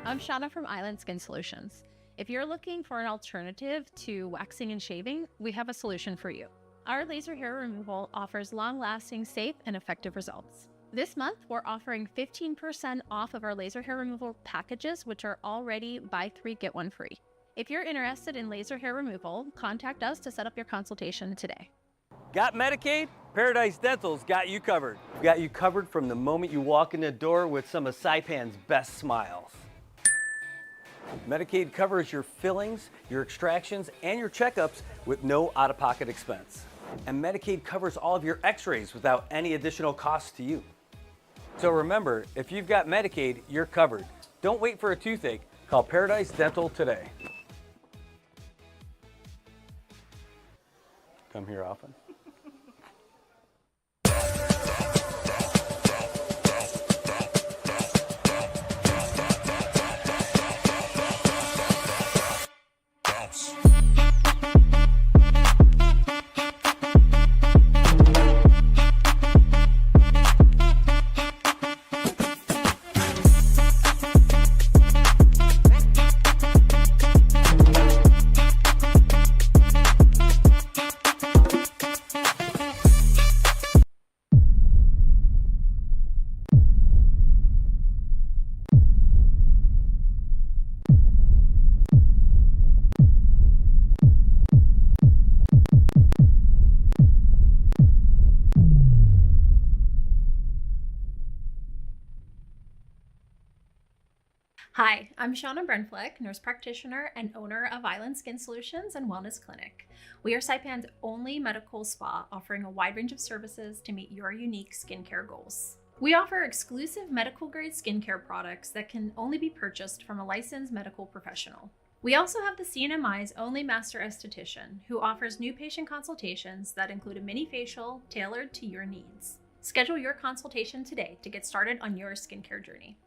I'm Shauna from Island Skin Solutions. If you're looking for an alternative to waxing and shaving, we have a solution for you. Our laser hair removal offers long-lasting, safe, and effective results. This month, we're offering 15% off of our laser hair removal packages, which are already buy 3, get 1 free. If you're interested in laser hair removal, contact us to set up your consultation today. Got Medicaid? Paradise Dental's got you covered. We've got you covered from the moment you walk in the door with some of Saipan's best smiles. Medicaid covers your fillings, your extractions, and your checkups with no out-of-pocket expense. And Medicaid covers all of your x-rays without any additional costs to you. So remember, if you've got Medicaid, you're covered. Don't wait for a toothache. Call Paradise Dental today. Come here often. Hi, I'm Shauna Brenfleck, nurse practitioner and owner of Island Skin Solutions and Wellness Clinic. We are Saipan's only medical spa offering a wide range of services to meet your unique skincare goals. We offer exclusive medical-grade skincare products that can only be purchased from a licensed medical professional. We also have the CNMI's only master esthetician, who offers new patient consultations that include a mini facial tailored to your needs. Schedule your consultation today to get started on your skincare journey.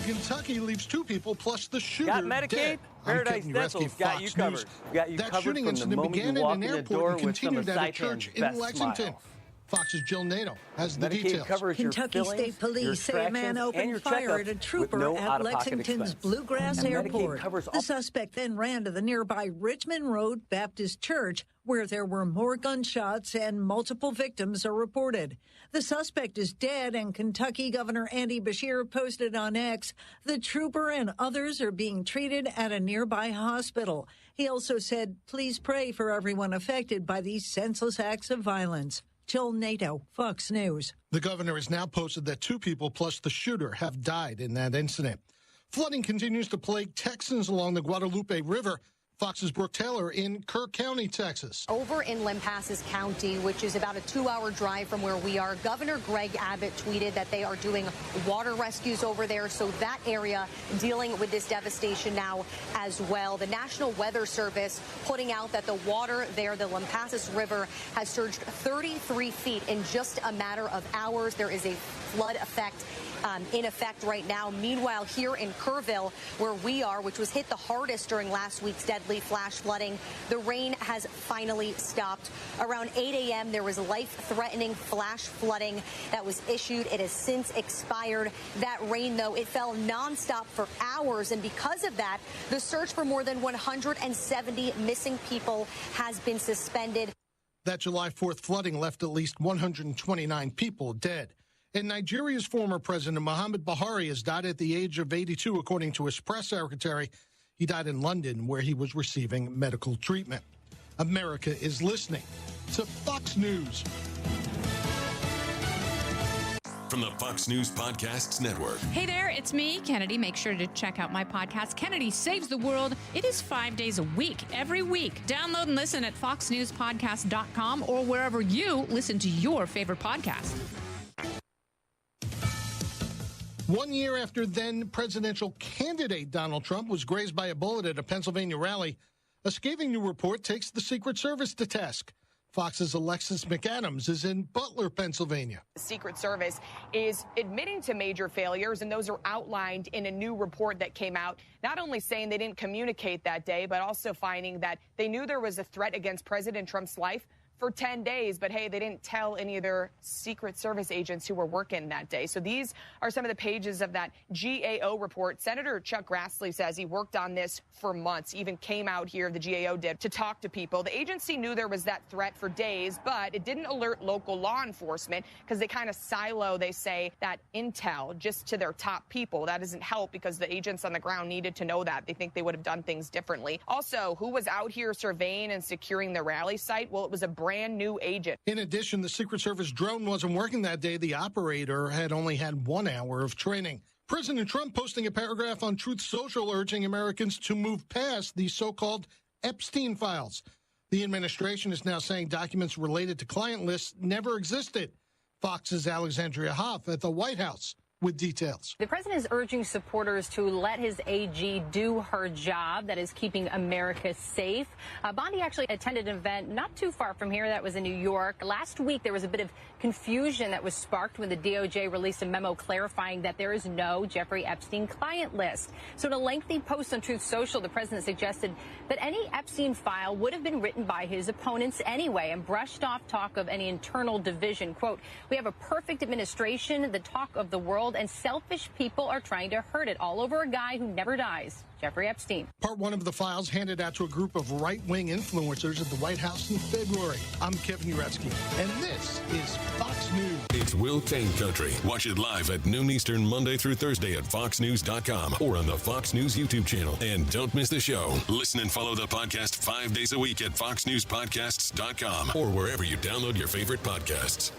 Kentucky leaves 2 people plus the shooter Got Medicaid? dead. Paradise Dental's got you covered. Got you That covered shooting from the incident moment began you in walk an in the airport door and with some of continued at a church Saipan's in best Lexington. smiles. Fox's Jill Nato has the Medicaid details. covers your Kentucky fillings, State Police say a man opened fire at a trooper at Lexington's Bluegrass Airport. The suspect then ran to the nearby Richmond Road Baptist Church, where there were more gunshots and multiple victims are reported. The suspect is dead, and Kentucky Governor Andy Beshear posted on X, the trooper and others are being treated at a nearby hospital. He also said, please pray for everyone affected by these senseless acts of violence. Jill Nato, Fox News. The governor has now posted that 2 people plus the shooter have died in that incident. Flooding continues to plague Texans along the Guadalupe River. Fox's Brooke Taylor in Kirk County, Texas. Over in Lampasas County, which is about a 2-hour drive from where we are, Governor Greg Abbott tweeted that they are doing water rescues over there. So that area dealing with this devastation now as well. The National Weather Service putting out that the water there, the Lampasas River, has surged 33 feet in just a matter of hours. There is a flood effect in effect right now. Meanwhile, here in Kerrville, where we are, which was hit the hardest during last week's deadly flash flooding, the rain has finally stopped. Around 8 a.m., there was life-threatening flash flooding that was issued. It has since expired. That rain, though, it fell nonstop for hours, and because of that, the search for more than 170 missing people has been suspended. That July 4th flooding left at least 129 people dead. And Nigeria's former president, Muhammad Buhari, has died at the age of 82, according to his press secretary. He died in London, where he was receiving medical treatment. America is listening to Fox News. From the Fox News Podcasts Network. Hey there, it's me, Kennedy. Make sure to check out my podcast, Kennedy Saves the World. It is 5 days a week, every week. Download and listen at foxnewspodcast.com or wherever you listen to your favorite podcast. 1 year after then presidential candidate Donald Trump was grazed by a bullet at a Pennsylvania rally, a scathing new report takes the Secret Service to task. Fox's Alexis McAdams is in Butler, Pennsylvania. The Secret Service is admitting to major failures, and those are outlined in a new report that came out, not only saying they didn't communicate that day, but also finding that they knew there was a threat against President Trump's life for 10 days. But hey, they didn't tell any of their Secret Service agents who were working that day. So these are some of the pages of that GAO report. Senator Chuck Grassley says he worked on this for months, even came out here, the GAO did, to talk to people. The agency knew there was that threat for days, but it didn't alert local law enforcement because they kind of silo, they say, that intel just to their top people. That doesn't help because the agents on the ground needed to know that. They think they would have done things differently. Also, who was out here surveying and securing the rally site? Well, it was a brand new agent. In addition, the Secret Service drone wasn't working that day. The operator had only had 1 hour of training. President Trump posting a paragraph on Truth Social urging Americans to move past the so-called Epstein files. The administration is now saying documents related to client lists never existed. Fox's Alexandria Hoff at the White House with details. The president is urging supporters to let his AG do her job, that is keeping America safe. Bondi actually attended an event not too far from here that was in New York. Last week, there was a bit of confusion that was sparked when the DOJ released a memo clarifying that there is no Jeffrey Epstein client list. So in a lengthy post on Truth Social, the president suggested that any Epstein file would have been written by his opponents anyway and brushed off talk of any internal division. Quote, "We have a perfect administration, the talk of the world, and selfish people are trying to hurt it all over a guy who never dies, Jeffrey Epstein." Part one of the files handed out to a group of right-wing influencers at the White House in February. I'm Kevin Uretsky, and this is Fox News. It's Will Kane Country. Watch it live at noon Eastern, Monday through Thursday at foxnews.com or on the Fox News YouTube channel. And don't miss the show. Listen and follow the podcast 5 days a week at foxnewspodcasts.com or wherever you download your favorite podcasts.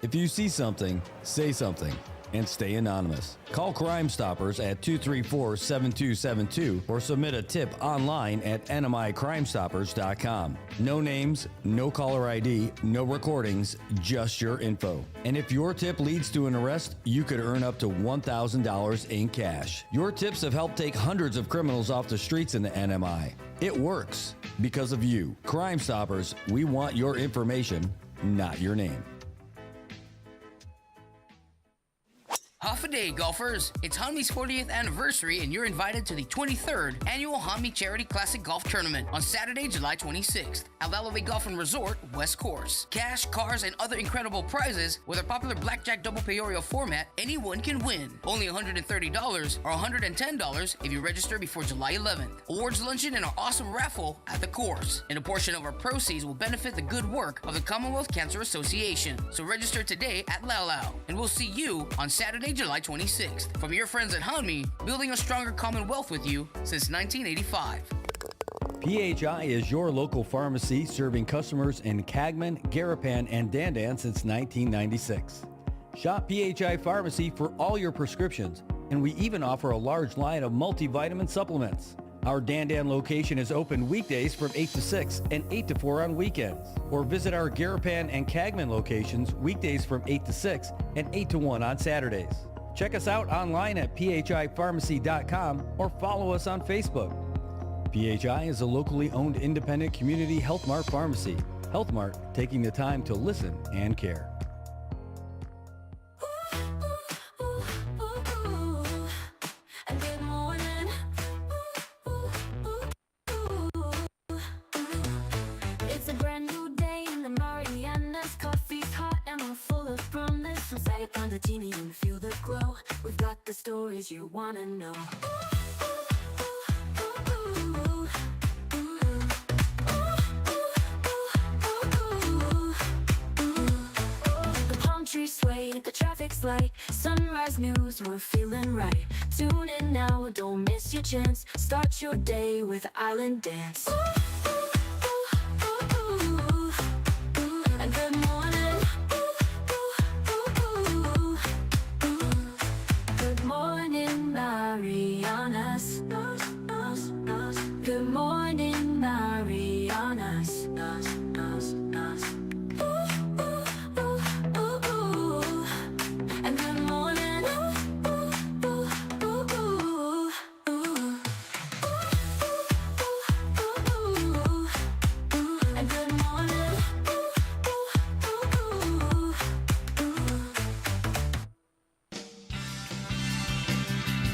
If you see something, say something, and stay anonymous. Call Crime Stoppers at 234-7272 or submit a tip online at nmicrimestoppers.com. No names, no caller ID, no recordings, just your info. And if your tip leads to an arrest, you could earn up to $1,000 in cash. Your tips have helped take hundreds of criminals off the streets in the NMI. It works because of you. Crime Stoppers, we want your information, not your name. Half a day, golfers. It's Hanmi's 40th anniversary, and you're invited to the 23rd Annual Hanmi Charity Classic Golf Tournament on Saturday, July 26th at Lalaway Golf and Resort, West Course. Cash, cars, and other incredible prizes with our popular blackjack double payorio format, anyone can win. Only $130 or $110 if you register before July 11th. Awards luncheon and our awesome raffle at the course. And a portion of our proceeds will benefit the good work of the Commonwealth Cancer Association. So register today at Lalao, and we'll see you on Saturday, July 26th. From your friends at Hanmi, building a stronger Commonwealth with you since 1985. PHI is your local pharmacy serving customers in Cagman, Garapan, and Dandan since 1996. Shop PHI Pharmacy for all your prescriptions, and we even offer a large line of multivitamin supplements. Our Dandan location is open weekdays from 8 to 6 and 8 to 4 on weekends. Or visit our Garapan and Cagman locations weekdays from 8 to 6 and 8 to 1 on Saturdays. Check us out online at phipharmacy.com or follow us on Facebook. PHI is a locally owned independent community Health Mart pharmacy. Health Mart, taking the time to listen and care. It's a brand new day in the Marianas. Coffee's hot and we're full of promise. From Saipan to Genie and feel the glow. We've got the stories you wanna know. The palm trees sway, the traffic's light. Sunrise news, we're feeling right. Tune in now, don't miss your chance. Start your day with Island Dance. And good morning. Good morning, Marianas. Good morning, Marianas. And good morning. And good morning.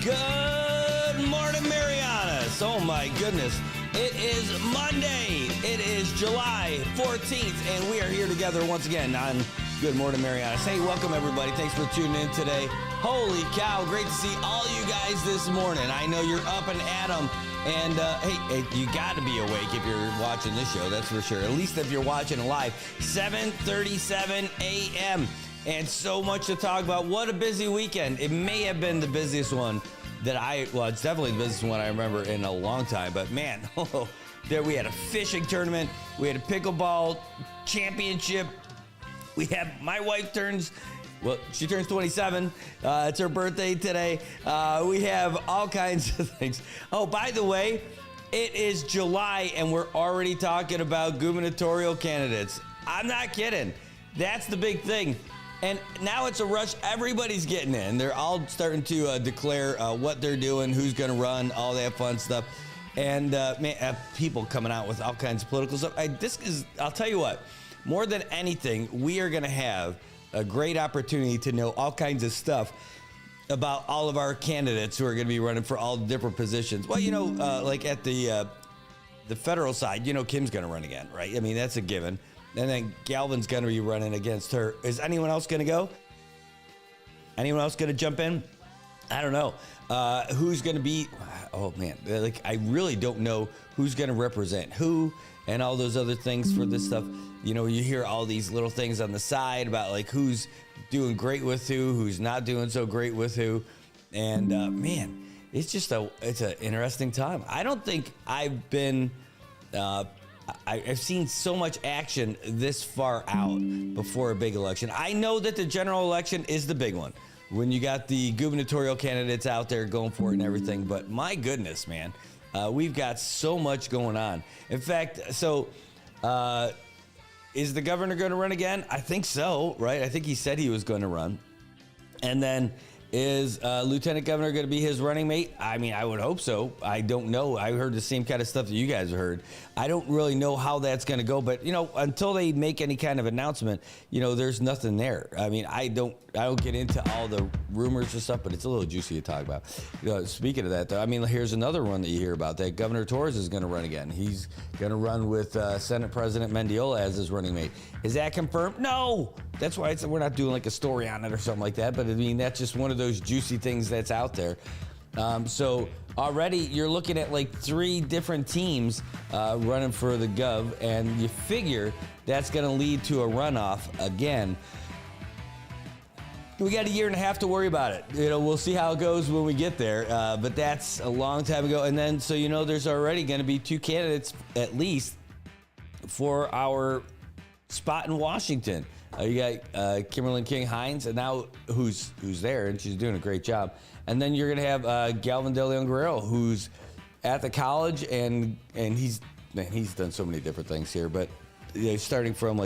Good morning, Marianas. Oh my goodness. It is Monday. It is July 14th, and we are here together once again on Good Morning Marianas. Hey, welcome everybody. Thanks for tuning in today. Holy cow, great to see all you guys this morning. I know you're up and at 'em, and hey, you got to be awake if you're watching this show, that's for sure. At least if you're watching live, 7:37 a.m. And so much to talk about. What a busy weekend. It may have been the busiest one it's definitely the busiest one I remember in a long time. But man, there we had a fishing tournament. We had a pickleball championship. We have, my wife she turns 27. It's her birthday today. We have all kinds of things. Oh, by the way, it is July and we're already talking about gubernatorial candidates. I'm not kidding. That's the big thing. And now it's a rush. Everybody's getting in. They're all starting to declare what they're doing, who's going to run, all that fun stuff. And people coming out with all kinds of political stuff. I'll tell you what, more than anything, we are going to have a great opportunity to know all kinds of stuff about all of our candidates who are going to be running for all the different positions. Well, like at the federal side, Kim's going to run again, right? I mean, that's a given. And then Galvin's going to be running against her. Is anyone else going to go? Anyone else going to jump in? I don't know. Who's going to be? Oh, man. I really don't know who's going to represent who and all those other things for this stuff. You hear all these little things on the side about who's doing great with who's not doing so great with who. And man, it's just it's an interesting time. I don't think I've been... I've seen so much action this far out before a big election. I know that the general election is the big one when you got the gubernatorial candidates out there going for it and everything. But my goodness, man, we've got so much going on. In fact, is the governor going to run again? I think so, right? I think he said he was going to run. And then is Lieutenant Governor going to be his running mate? I mean, I would hope so. I don't know. I heard the same kind of stuff that you guys heard. I don't really know how that's going to go, but until they make any kind of announcement, there's nothing there. I mean, I don't get into all the rumors and stuff, but it's a little juicy to talk about. Speaking of that, though, I mean, here's another one that you hear about, that Governor Torres is going to run again. He's going to run with Senate President Mendiola as his running mate. Is that confirmed? No. That's why we're not doing a story on it or something like that. But I mean, that's just one of those juicy things that's out there. So already you're looking at 3 different teams running for the gov, and you figure that's going to lead to a runoff again. We got a year and a half to worry about it. We'll see how it goes when we get there. But that's a long time ago. And then, there's already going to be 2 candidates at least for our spot in Washington. You got Kimberly King Hines, and now who's there, and she's doing a great job. And then you're going to have Galvin De Leon Guerrero, who's at the college, and he's done so many different things here. But starting from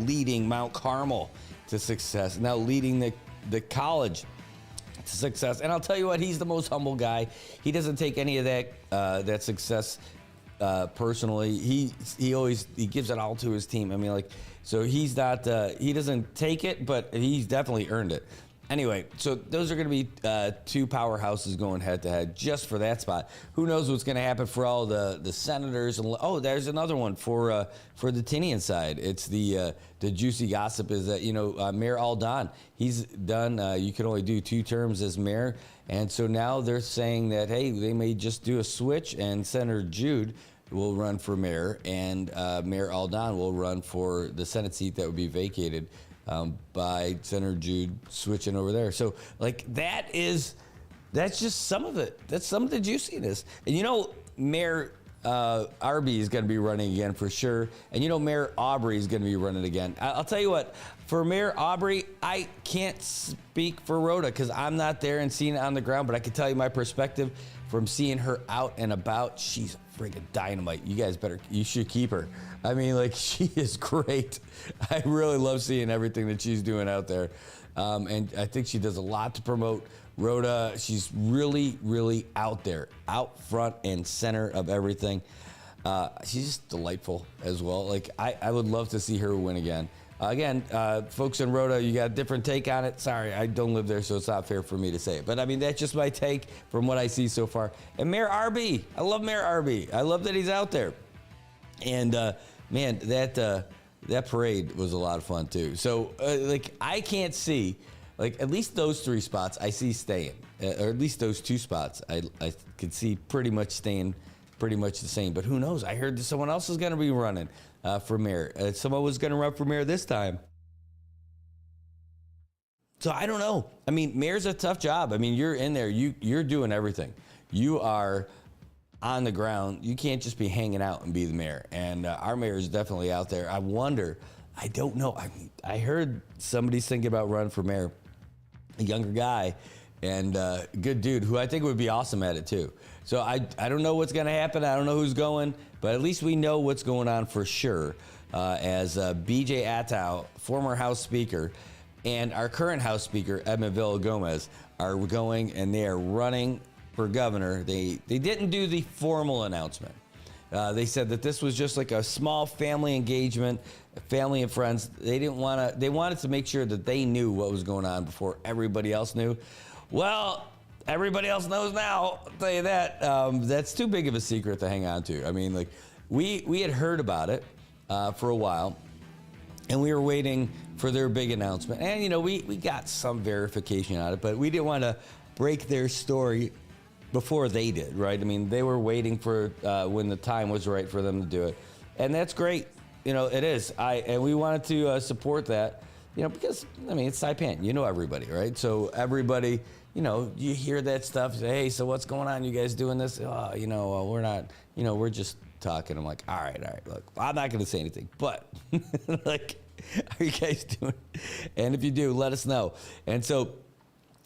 leading Mount Carmel to success, now leading the college to success. And I'll tell you what, he's the most humble guy. He doesn't take any of that success personally. He gives it all to his team. I mean, so he's not, he doesn't take it, but he's definitely earned it. Anyway, so those are going to be 2 powerhouses going head-to-head just for that spot. Who knows what's going to happen for all the senators? And there's another one for the Tinian side. It's the juicy gossip is that, Mayor Aldon, he's done, you can only do 2 terms as mayor. And so now they're saying that, hey, they may just do a switch, and Senator Jude will run for mayor, and Mayor Aldon will run for the Senate seat that would be vacated by Senator Jude switching over there. So that's just some of it. That's some of the juiciness. And Mayor Arby is going to be running again for sure. And Mayor Aubrey is going to be running again. I'll tell you what, for Mayor Aubrey, I can't speak for Rhoda because I'm not there and seeing it on the ground, but I can tell you my perspective from seeing her out and about. She's friggin' dynamite. You should keep her. I mean, she is great. I really love seeing everything that she's doing out there. And I think she does a lot to promote Rhoda. She's really, really out there, out front and center of everything. She's just delightful as well. I would love to see her win again. Again, folks in Rhoda, you got a different take on it. Sorry, I don't live there, so it's not fair for me to say it. But I mean, that's just my take from what I see so far. And Mayor RB, I love Mayor RB. I love that he's out there. And man, that parade was a lot of fun too. So like, I can't see, like, at least those 3 spots I see staying, or at least those 2 spots I could see pretty much staying pretty much the same. But who knows? I heard that someone else is going to be running for mayor. Someone was going to run for mayor this time. So I don't know. I mean, mayor's a tough job. I mean, you're in there. You're doing everything. You are on the ground. You can't just be hanging out and be the mayor. And our mayor is definitely out there. I wonder. I don't know. I heard somebody's thinking about running for mayor, a younger guy, and good dude who I think would be awesome at it too. So I don't know what's going to happen. I don't know who's going, but at least we know what's going on for sure. As B.J. Attow, former House Speaker, and our current House Speaker, Edmund Villagomez, are going, and they are running for governor. They didn't do the formal announcement. They said that this was just like a small family engagement, family and friends. They wanted to make sure that they knew what was going on before everybody else knew. Well, everybody else knows now, I'll tell you that. That's too big of a secret to hang on to. I mean, like, we had heard about it for a while, and we were waiting for their big announcement. And, you know, we got some verification on it, but we didn't want to break their story before they did, right? I mean, they were waiting for when the time was right for them to do it. And that's great. You know, it is. And we wanted to support that, you know, because, I mean, it's Saipan. You know everybody, right? So everybody, you know, you hear that stuff. Say, hey, so what's going on? You guys doing this? Oh, you know, we're not, you know, we're just talking. I'm like, all right, look, I'm not going to say anything, but like, are you guys doing? And if you do, let us know. And so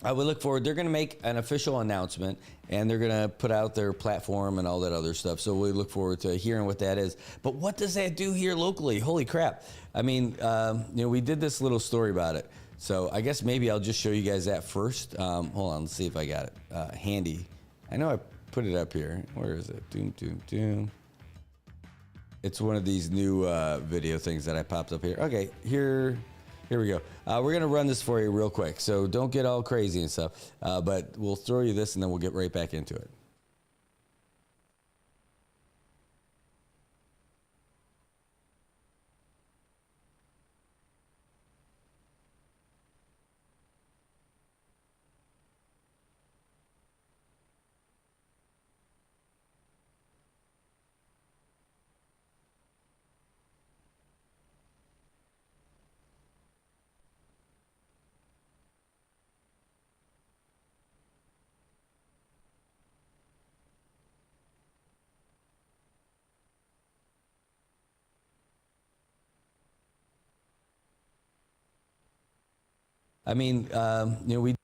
I would look forward. They're going to make an official announcement, and they're going to put out their platform and all that other stuff. So we look forward to hearing what that is. But what does that do here locally? Holy crap. I mean, you know, we did this little story about it. So I guess maybe I'll just show you guys that first. Hold on, let's see if I got it handy. I know I put it up here. Where is it? Doom, doom, doom. It's one of these new video things that I popped up here. Okay, here we go. We're going to run this for you real quick, so don't get all crazy and stuff. But we'll throw you this, and then we'll get right back into it. I mean, you know, we.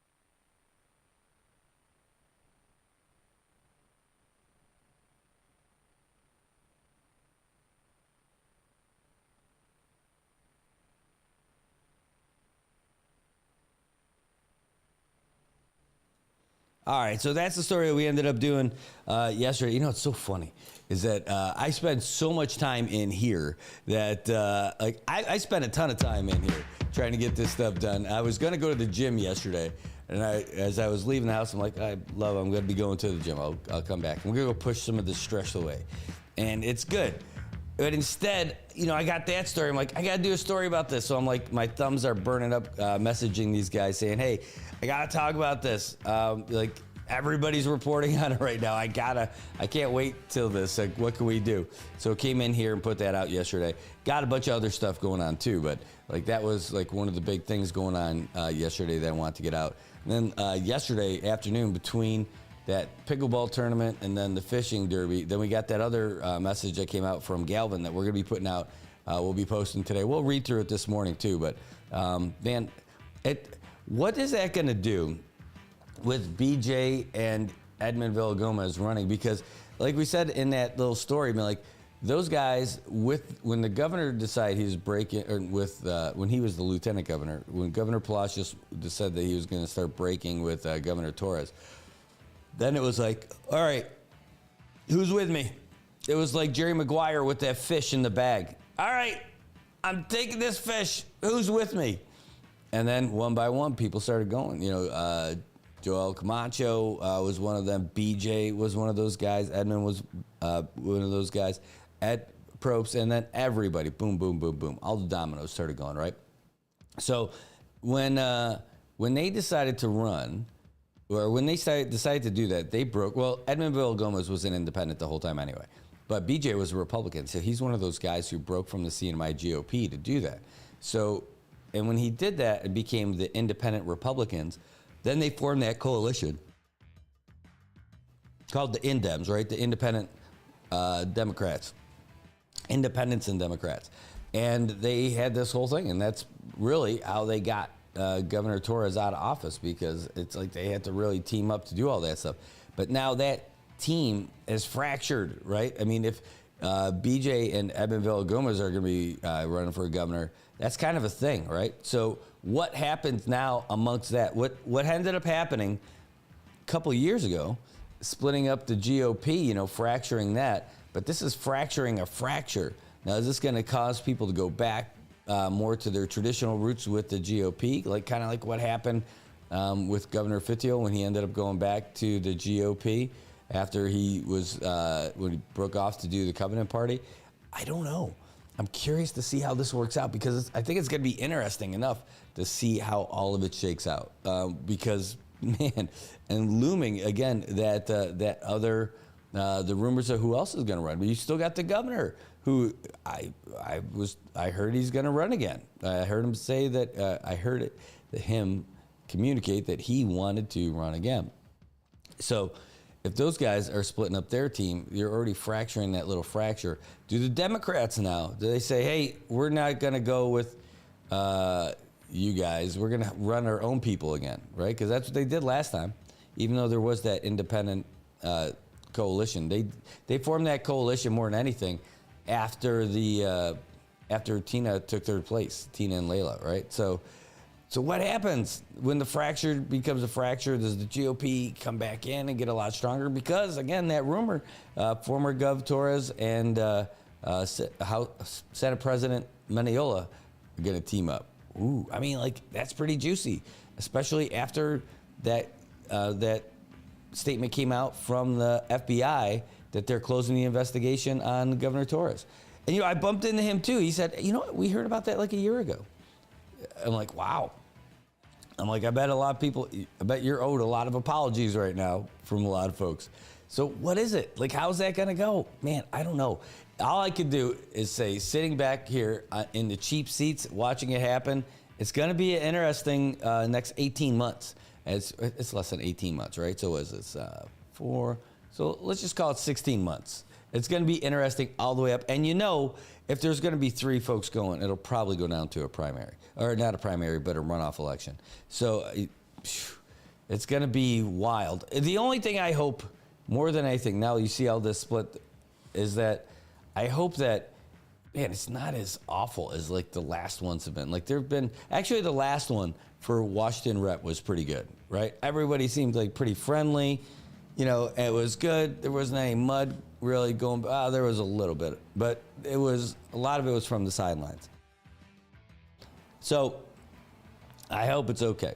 All right, so that's the story that we ended up doing yesterday. You know, it's so funny is that I spend so much time in here that like I spent a ton of time in here trying to get this stuff done. I was going to go to the gym yesterday, and as I was leaving the house, I'm like, I'm going to be going to the gym. I'll come back. I'm going to go push some of the stress away, and it's good. But instead, you know, I got that story. I'm like, I got to do a story about this. So I'm like, my thumbs are burning up messaging these guys saying, hey, I got to talk about this. Like, everybody's reporting on it right now. I can't wait till this. Like, what can we do? So came in here and put that out yesterday. Got a bunch of other stuff going on too, but like that was like one of the big things going on yesterday that I wanted to get out. And then yesterday afternoon, between that pickleball tournament and then the fishing derby, then we got that other message that came out from Galvin that we're going to be putting out. We'll be posting today. We'll read through it this morning too, but man, what is that going to do with BJ and Edmund Villagomez running? Because like we said in that little story, I mean, like those guys, when the governor decided he was breaking, or when he was the lieutenant governor, when Governor Palacios said that he was going to start breaking with Governor Torres, then it was like, all right, who's with me? It was like Jerry Maguire with that fish in the bag. All right, I'm taking this fish. Who's with me? And then one by one, people started going. Joel Camacho was one of them. BJ was one of those guys. Edmund was one of those guys. Ed Probst, and then everybody, boom, boom, boom, boom. All the dominoes started going, right? So when they decided to run, or when they decided to do that, they broke. Well, Edmund Villagomez was an independent the whole time anyway. But BJ was a Republican, so he's one of those guys who broke from the CNMI GOP to do that. So, and when he did that, it became the Independent Republicans. Then they formed that coalition called the Indems, right? The Independent Democrats, Independents and Democrats. And they had this whole thing, and that's really how they got Governor Torres out of office, because it's like they had to really team up to do all that stuff. But now that team is fractured, right? I mean, if BJ and Edmund Villagomez are going to be running for governor, that's kind of a thing, right? So what happens now amongst that? What ended up happening a couple of years ago, splitting up the GOP, fracturing that, but this is fracturing a fracture. Now, is this going to cause people to go back more to their traditional roots with the GOP, kind of like what happened with Governor Fitio when he ended up going back to the GOP after he was when he broke off to do the Covenant Party? I don't know. I'm curious to see how this works out, because I think it's going to be interesting enough to see how all of it shakes out. Because, man, and looming again that other the rumors of who else is going to run, but you still got the governor, who I heard he's going to run again. I heard him say that. I heard him communicate that he wanted to run again. So if those guys are splitting up their team, you're already fracturing that little fracture. Do the Democrats now, do they say, hey, we're not going to go with you guys. We're going to run our own people again, right? Because that's what they did last time. Even though there was that independent coalition. They formed that coalition more than anything after after Tina took third place, Tina and Layla, right? So what happens when the fracture becomes a fracture? Does the GOP come back in and get a lot stronger? Because, again, that rumor, former Gov Torres and Senate President Meniola are going to team up. Ooh, I mean, that's pretty juicy, especially after that statement came out from the FBI that they're closing the investigation on Governor Torres. And, I bumped into him, too. He said, we heard about that like a year ago. I'm like, wow. I'm like, I bet you're owed a lot of apologies right now from a lot of folks. So what is it? How's that going to go? Man, I don't know. All I could do is say, sitting back here in the cheap seats, watching it happen, it's going to be an interesting next 18 months. It's less than 18 months, right? So is this 4? So let's just call it 16 months. It's going to be interesting all the way up. And if there's going to be 3 folks going, it'll probably go down to a primary. Or not a primary, but a runoff election. So it's going to be wild. The only thing I hope, more than anything, now you see all this split, is that I hope that, man, it's not as awful as the last ones have been. There have been, actually the last one for Washington Rep was pretty good, right? Everybody seemed pretty friendly. It was good. There wasn't any mud really going. There was a little bit, but a lot of it was from the sidelines. So I hope it's okay.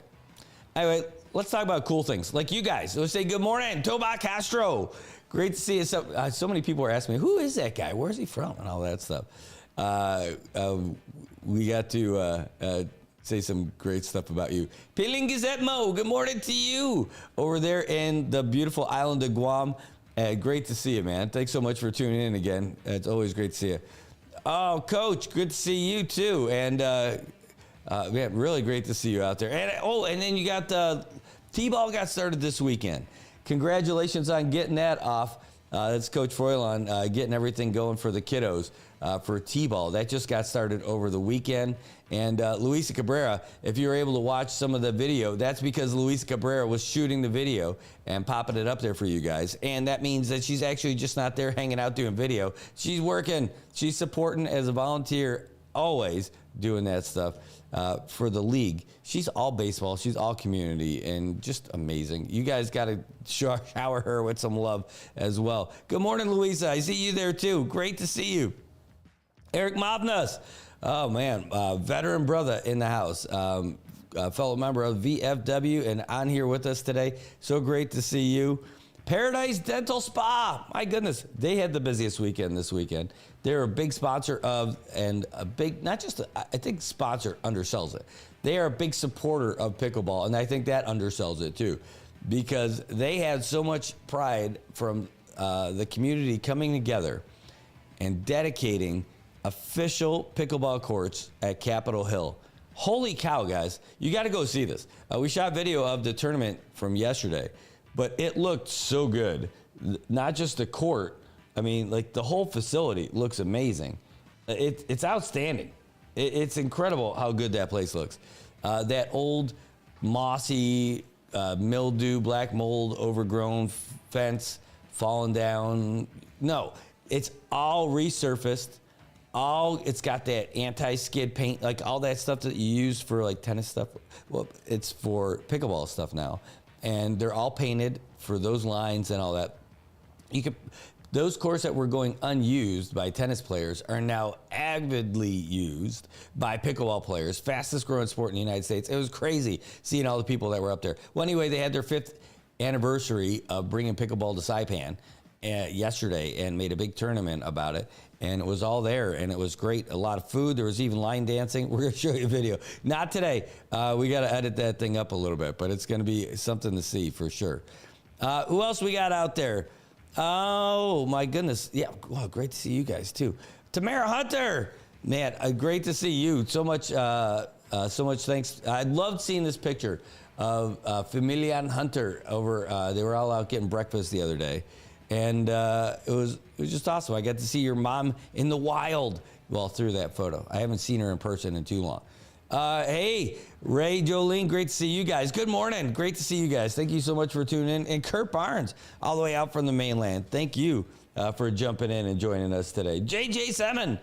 Anyway, let's talk about cool things. Like you guys. Let's say good morning, Toba Castro. Great to see you. So many people are asking me, who is that guy? Where's he from? And all that stuff. We got to say some great stuff about you. Piling Gazette Mo, good morning to you over there in the beautiful island of Guam. Great to see you, man. Thanks so much for tuning in again. It's always great to see you. Oh, Coach, good to see you too. And man, really great to see you out there. And then you got T-ball got started this weekend. Congratulations on getting that off. That's Coach Froylan getting everything going for the kiddos for T-ball. That just got started over the weekend. And Luisa Cabrera, if you were able to watch some of the video, that's because Luisa Cabrera was shooting the video and popping it up there for you guys. And that means that she's actually just not there hanging out doing video. She's working. She's supporting as a volunteer, always doing that stuff for the league. She's all baseball. She's all community and just amazing. You guys got to shower her with some love as well. Good morning, Luisa. I see you there too. Great to see you. Eric Mobnas. Oh, man. Veteran brother in the house. A fellow member of VFW and on here with us today. So great to see you. Paradise Dental Spa. My goodness. They had the busiest weekend this weekend. They're a big sponsor of, and a big, not just, I think sponsor undersells it. They are a big supporter of pickleball, and I think that undersells it too, because they had so much pride from the community coming together and dedicating official pickleball courts at Capitol Hill. Holy cow, guys. You got to go see this. We shot video of the tournament from yesterday, but it looked so good. Not just the court. I mean, like the whole facility looks amazing. It's outstanding. It's incredible how good that place looks. That old mossy, mildew, black mold, overgrown fence falling down. No, it's all resurfaced. It's got that anti-skid paint, like all that stuff that you use for like tennis stuff. Well, it's for pickleball stuff now. And they're all painted for those lines and all that. Those courts that were going unused by tennis players are now avidly used by pickleball players. Fastest growing sport in the United States. It was crazy seeing all the people that were up there. Well, anyway, they had their 5th anniversary of bringing pickleball to Saipan yesterday and made a big tournament about it. And it was all there, and it was great. A lot of food. There was even line dancing. We're going to show you a video. Not today. We got to edit that thing up a little bit, but it's going to be something to see for sure. Who else we got out there? Oh, my goodness. Yeah, well, great to see you guys, too. Tamara Hunter. Man, great to see you. So much thanks. I loved seeing this picture of Familian Hunter over. They were all out getting breakfast the other day. And it was just awesome. I got to see your mom in the wild through that photo. I haven't seen her in person in too long. Hey, Ray, Jolene, great to see you guys. Good morning. Great to see you guys. Thank you so much for tuning in. And Kurt Barnes, all the way out from the mainland. Thank you for jumping in and joining us today. JJ Semin,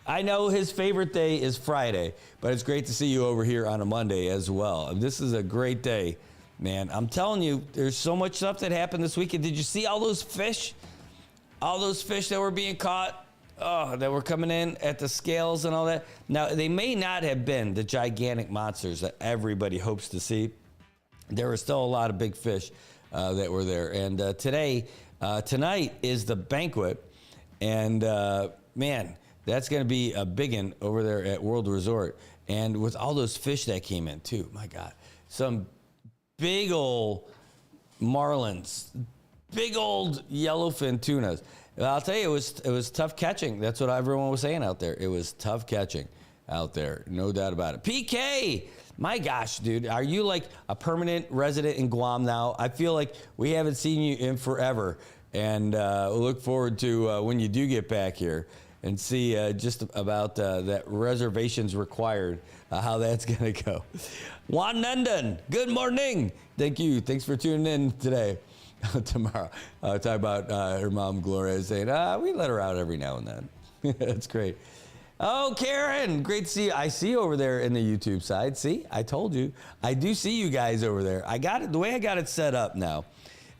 I know his favorite day is Friday, but it's great to see you over here on a Monday as well. This is a great day. Man, I'm telling you, there's so much stuff that happened this weekend. Did you see all those fish? All those fish that were being caught? Oh, that were coming in at the scales and all that. Now, they may not have been the gigantic monsters that everybody hopes to see. There were still a lot of big fish that were there. And tonight is the banquet. And, man, that's going to be a big one over there at World Resort. And with all those fish that came in, too, my God. Some big old marlins, big old yellowfin tunas. I'll tell you, it was tough catching. That's what everyone was saying out there. It was tough catching out there, no doubt about it. PK, my gosh, dude, are you like a permanent resident in Guam now? I feel like we haven't seen you in forever, and we'll look forward to when you do get back here and see just about that reservations required, how that's going to go. Juan Nandan, good morning. Thank you. Thanks for tuning in today. Tomorrow, talk about her mom, Gloria, saying, we let her out every now and then. That's great. Oh, Karen, great to see you. I see you over there in the YouTube side. See, I told you. I do see you guys over there. I got it. The way I got it set up now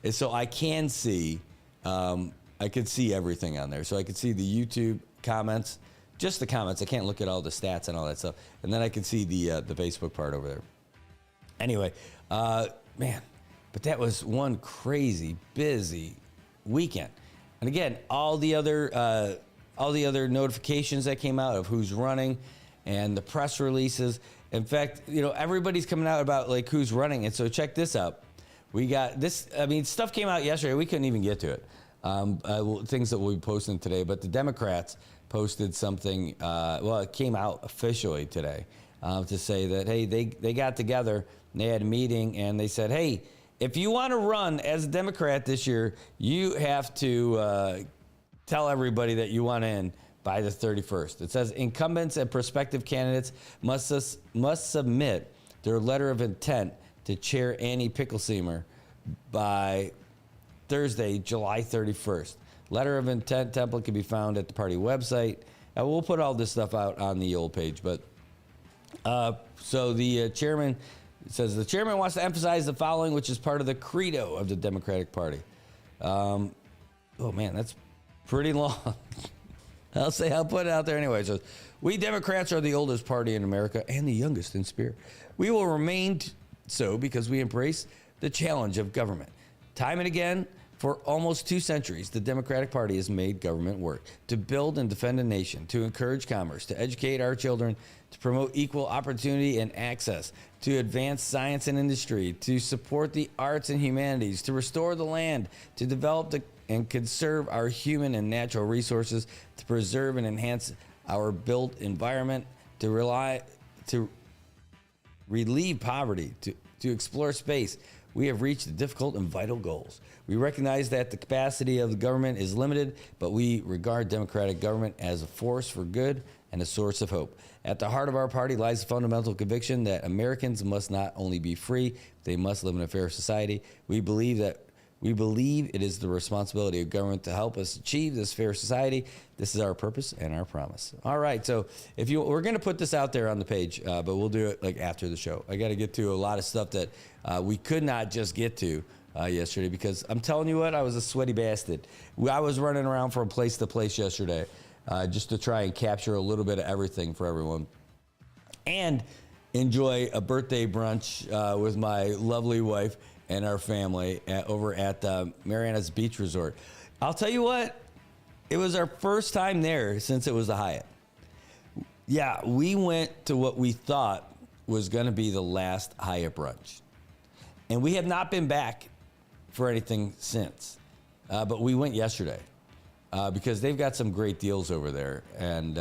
is so I can see, I could see everything on there. So I could see the YouTube comments, just the comments. I can't look at all the stats and all that stuff. And then I can see the Facebook part over there. Anyway, man. But that was one crazy, busy weekend. And again, all the other notifications that came out of who's running and the press releases. In fact, everybody's coming out about like who's running. And so check this out. We got this. I mean, stuff came out yesterday. We couldn't even get to it. Things that we'll be posting today. But the Democrats posted something. It came out officially today to say that, hey, they got together. And they had a meeting and they said, hey, if you want to run as a Democrat this year, you have to tell everybody that you want in by the 31st. It says incumbents and prospective candidates must submit their letter of intent to Chair Annie Pickleseamer by Thursday, July 31st. Letter of intent template can be found at the party website. We'll put all this stuff out on the old page. But so the chairman... It says the chairman wants to emphasize the following, which is part of the credo of the Democratic Party. Oh, man, that's pretty long. I'll put it out there anyway. So, we Democrats are the oldest party in America and the youngest in spirit. We will remain so because we embrace the challenge of government. Time and again, for almost 2 centuries, the Democratic Party has made government work to build and defend a nation, to encourage commerce, to educate our children, to promote equal opportunity and access, to advance science and industry, to support the arts and humanities, to restore the land, to develop and conserve our human and natural resources, to preserve and enhance our built environment, to relieve poverty, to explore space. We have reached the difficult and vital goals. We recognize that the capacity of the government is limited, but we regard democratic government as a force for good and a source of hope. At the heart of our party lies the fundamental conviction that Americans must not only be free, they must live in a fair society. We believe it is the responsibility of government to help us achieve this fair society. This is our purpose and our promise. All right, so we're going to put this out there on the page, but we'll do it like after the show. I got to get to a lot of stuff that we could not just get to yesterday because I'm telling you what, I was a sweaty bastard. I was running around from place to place yesterday just to try and capture a little bit of everything for everyone and enjoy a birthday brunch with my lovely wife and our family over at Marianas Beach Resort. I'll tell you what, it was our first time there since it was the Hyatt. Yeah, we went to what we thought was going to be the last Hyatt brunch. And we have not been back for anything since. But we went yesterday because they've got some great deals over there. And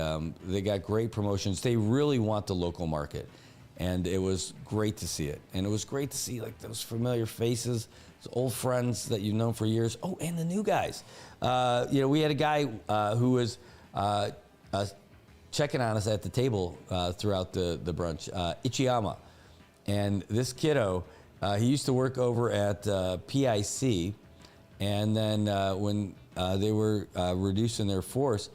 they got great promotions. They really want the local market. And it was great to see it. And it was great to see like those familiar faces, those old friends that you've known for years. Oh, and the new guys. We had a guy who was checking on us at the table throughout the brunch, Ichiyama. And this kiddo, he used to work over at PIC. And then when they were reducing their force,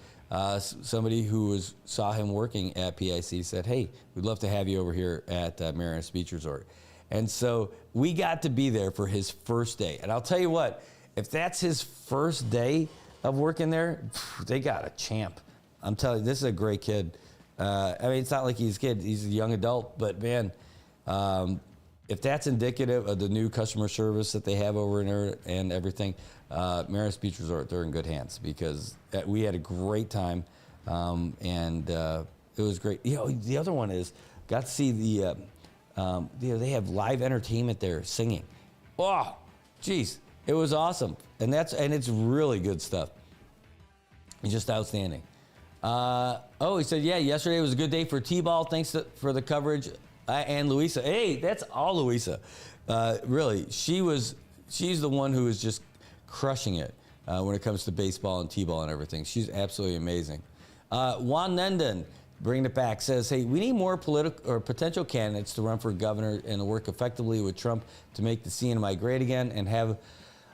somebody who saw him working at PIC said, hey, we'd love to have you over here at Marianas Beach Resort. And so we got to be there for his first day. And I'll tell you what, if that's his first day of working there, they got a champ. I'm telling you, this is a great kid. It's not like he's a kid. He's a young adult. But, man, if that's indicative of the new customer service that they have over in there and everything, Marianas Beach Resort, they're in good hands because we had a great time, and it was great. The other one is got to see they have live entertainment there singing. Oh, geez, it was awesome, and it's really good stuff. It's just outstanding. He said, yeah, yesterday was a good day for T-ball. Thanks for the coverage. And Luisa, hey, that's all Luisa. Really, she's the one who is just crushing it when it comes to baseball and T-ball and everything. She's absolutely amazing. Juan Nenden, bringing it back, says, hey, we need more political or potential candidates to run for governor and to work effectively with Trump to make the CNMI great again and have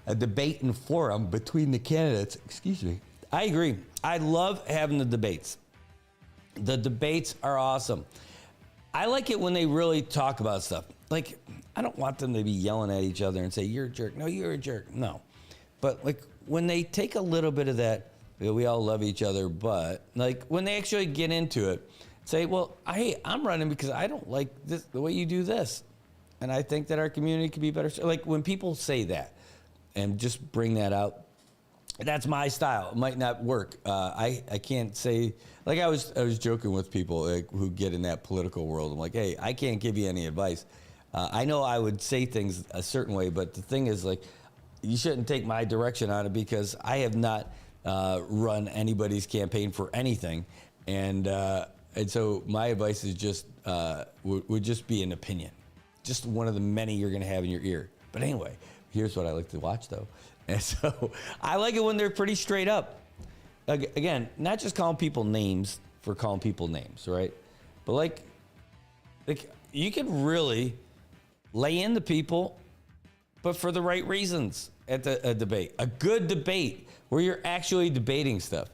a debate and forum between the candidates. Excuse me. I agree. I love having the debates. The debates are awesome. I like it when they really talk about stuff. Like, I don't want them to be yelling at each other and say, you're a jerk. No, you're a jerk. No. But, like, when they take a little bit of that, we all love each other, but, like, when they actually get into it, say, well, hey, I'm running because I don't like this, the way you do this. And I think that our community could be better. Like, when people say that and just bring that out, that's my style. It might not work. I can't say, like I was joking with people like, who get in that political world. I'm like, hey, I can't give you any advice. I know I would say things a certain way, but the thing is, like, you shouldn't take my direction on it because I have not run anybody's campaign for anything, and so my advice is just would just be an opinion, just one of the many you're going to have in your ear. But anyway, here's what I like to watch though. And so I like it when they're pretty straight up. Again, not just calling people names for calling people names, right? But like you can really lay into people, but for the right reasons at a debate. A good debate where you're actually debating stuff.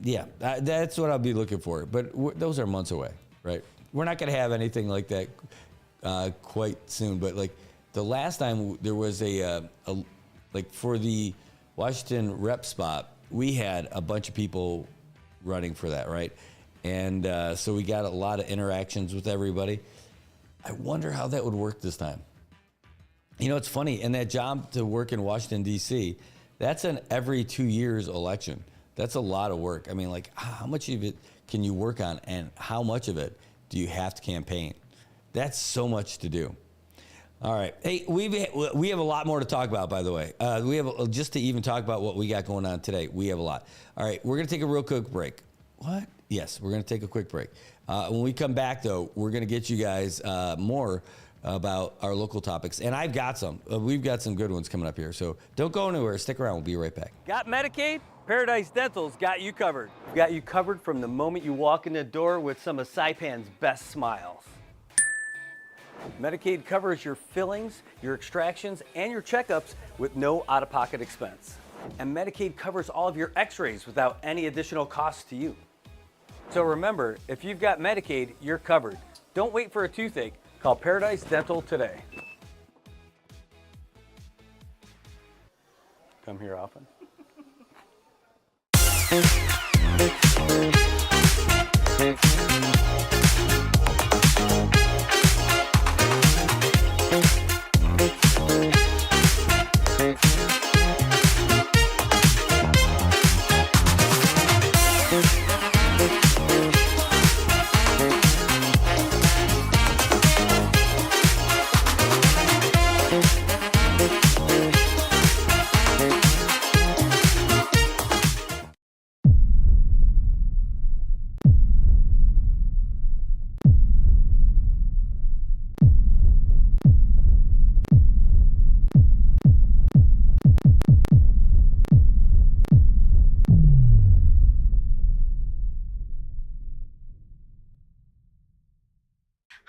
That's what I'll be looking for. But those are months away, right? We're not going to have anything like that quite soon, but like, the last time there was like for the Washington rep spot, we had a bunch of people running for that, right? And so we got a lot of interactions with everybody. I wonder how that would work this time. You know, it's funny, in that job to work in Washington, D.C., that's an every 2 years election. That's a lot of work. I mean, like, how much of it can you work on, and how much of it do you have to campaign? That's so much to do. All right. Hey, we have a lot more to talk about, by the way. We have, just to even talk about what we got going on today, we have a lot. All right, we're going to take a real quick break. What? Yes, we're going to take a quick break. When we come back, though, we're going to get you guys more about our local topics. And I've got some. We've got some good ones coming up here. So don't go anywhere. Stick around. We'll be right back. Got Medicaid? Paradise Dental's got you covered. We've got you covered from the moment you walk in the door with some of Saipan's best smiles. Medicaid covers your fillings, your extractions, and your checkups with no out-of-pocket expense. And Medicaid covers all of your x-rays without any additional cost to you. So remember, if you've got Medicaid, you're covered. Don't wait for a toothache. Call Paradise Dental today. Come here often.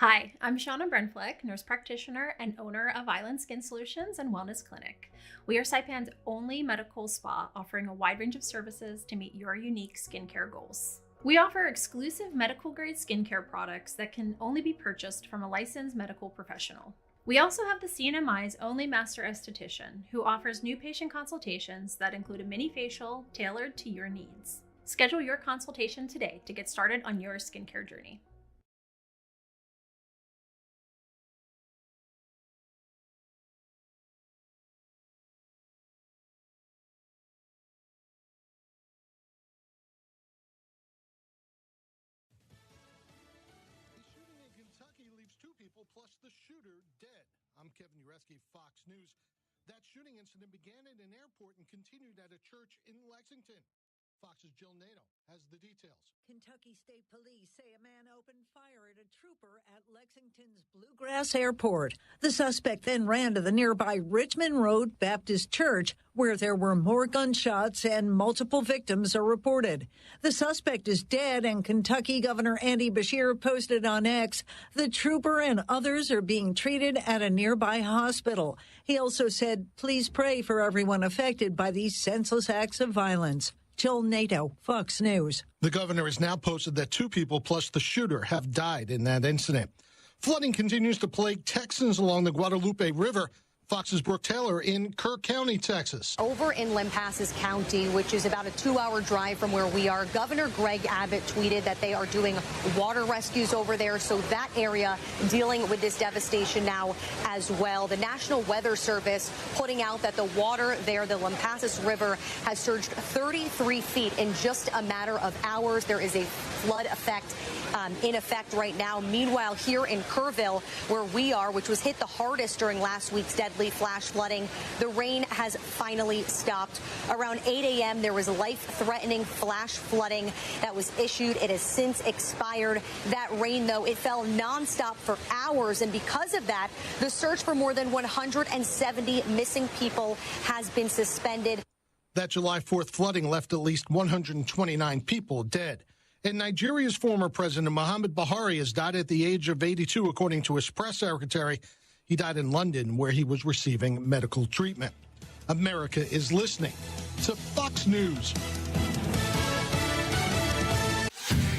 Hi, I'm Shauna Brenfleck, nurse practitioner and owner of Island Skin Solutions and Wellness Clinic. We are Saipan's only medical spa offering a wide range of services to meet your unique skincare goals. We offer exclusive medical grade skincare products that can only be purchased from a licensed medical professional. We also have the CNMI's only master esthetician who offers new patient consultations that include a mini facial tailored to your needs. Schedule your consultation today to get started on your skincare journey. Plus the shooter dead. I'm Kevin Ureski, Fox News. That shooting incident began at an airport and continued at a church in Lexington. Fox's Jill Nato has the details. Kentucky State Police say a man opened fire at a trooper at Lexington's Bluegrass Airport. The suspect then ran to the nearby Richmond Road Baptist Church, where there were more gunshots and multiple victims are reported. The suspect is dead, and Kentucky Governor Andy Beshear posted on X, the trooper and others are being treated at a nearby hospital. He also said, please pray for everyone affected by these senseless acts of violence. Jill Nato, Fox News. The governor has now posted that 2 people plus the shooter have died in that incident. Flooding continues to plague Texans along the Guadalupe River. Fox's Brooke Taylor in Kirk County, Texas. Over in Lampasas County, which is about a 2-hour drive from where we are, Governor Greg Abbott tweeted that they are doing water rescues over there. So that area dealing with this devastation now as well. The National Weather Service putting out that the water there, the Lampasas River, has surged 33 feet in just a matter of hours. There is a flood effect in effect right now. Meanwhile, here in Kerrville, where we are, which was hit the hardest during last week's deadly flash flooding, the rain has finally stopped. Around 8 a.m., there was life-threatening flash flooding that was issued. It has since expired. That rain, though, it fell nonstop for hours, and because of that, the search for more than 170 missing people has been suspended. That July 4th flooding left at least 129 people dead. And Nigeria's former president, Muhammad Buhari, has died at the age of 82, according to his press secretary. He died in London, where he was receiving medical treatment. America is listening to Fox News.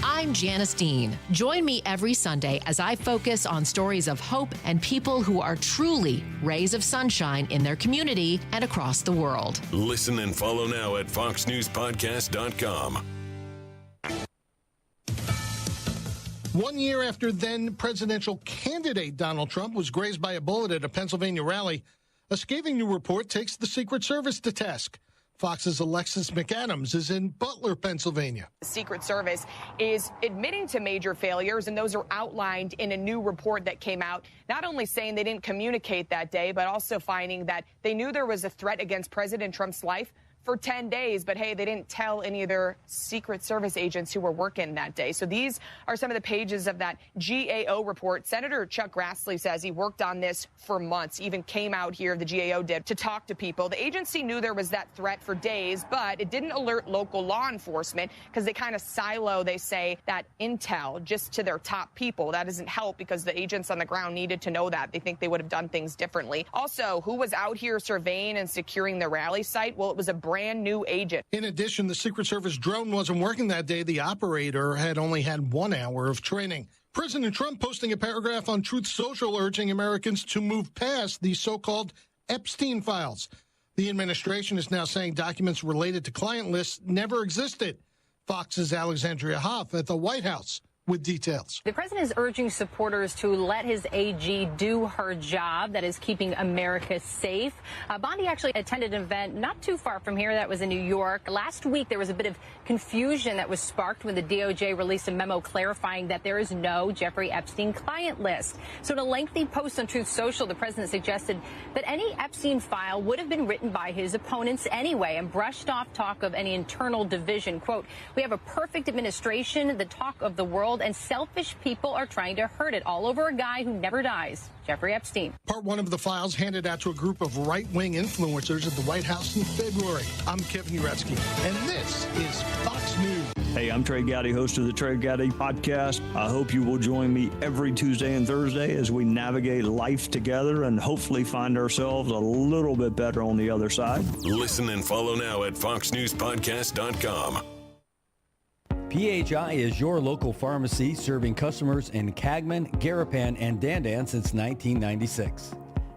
I I'm Janice Dean. Join me every Sunday as I focus on stories of hope and people who are truly rays of sunshine in their community and across the world. Listen and follow now at foxnewspodcast.com. 1 year after then presidential candidate Donald Trump was grazed by a bullet at a Pennsylvania rally, a scathing new report takes the Secret Service to task. Fox's Alexis McAdams is in Butler, Pennsylvania. The Secret Service is admitting to major failures, and those are outlined in a new report that came out, not only saying they didn't communicate that day, but also finding that they knew there was a threat against President Trump's life for 10 days, but hey, they didn't tell any of their Secret Service agents who were working that day. So these are some of the pages of that GAO report. Senator Chuck Grassley says he worked on this for months, even came out here, the GAO did, to talk to people. The agency knew there was that threat for days, but it didn't alert local law enforcement because they kind of silo, they say, that intel just to their top people. That doesn't help because the agents on the ground needed to know that. They think they would have done things differently. Also, who was out here surveying and securing the rally site? Well, it was a brand new agent. In addition, the Secret Service drone wasn't working that day. The operator had only had 1 hour of training. President Trump posting a paragraph on Truth Social urging Americans to move past the so-called Epstein files. The administration is now saying documents related to client lists never existed. Fox's Alexandria Hoff at the White House with details. The president is urging supporters to let his AG do her job, that is keeping America safe. Bondi actually attended an event not too far from here that was in New York. Last week, there was a bit of confusion that was sparked when the DOJ released a memo clarifying that there is no Jeffrey Epstein client list. So in a lengthy post on Truth Social, the president suggested that any Epstein file would have been written by his opponents anyway and brushed off talk of any internal division. Quote, "We have a perfect administration, the talk of the world, and selfish people are trying to hurt it all over a guy who never dies, Jeffrey Epstein." Part one of the files handed out to a group of right-wing influencers at the White House in February. I'm Kevin Uretsky, and this is Fox News. Hey, I'm Trey Gowdy, host of the Trey Gowdy podcast. I hope you will join me every Tuesday and Thursday as we navigate life together and hopefully find ourselves a little bit better on the other side. Listen and follow now at foxnewspodcast.com. PHI is your local pharmacy serving customers in Cagman, Garapan, and Dandan since 1996.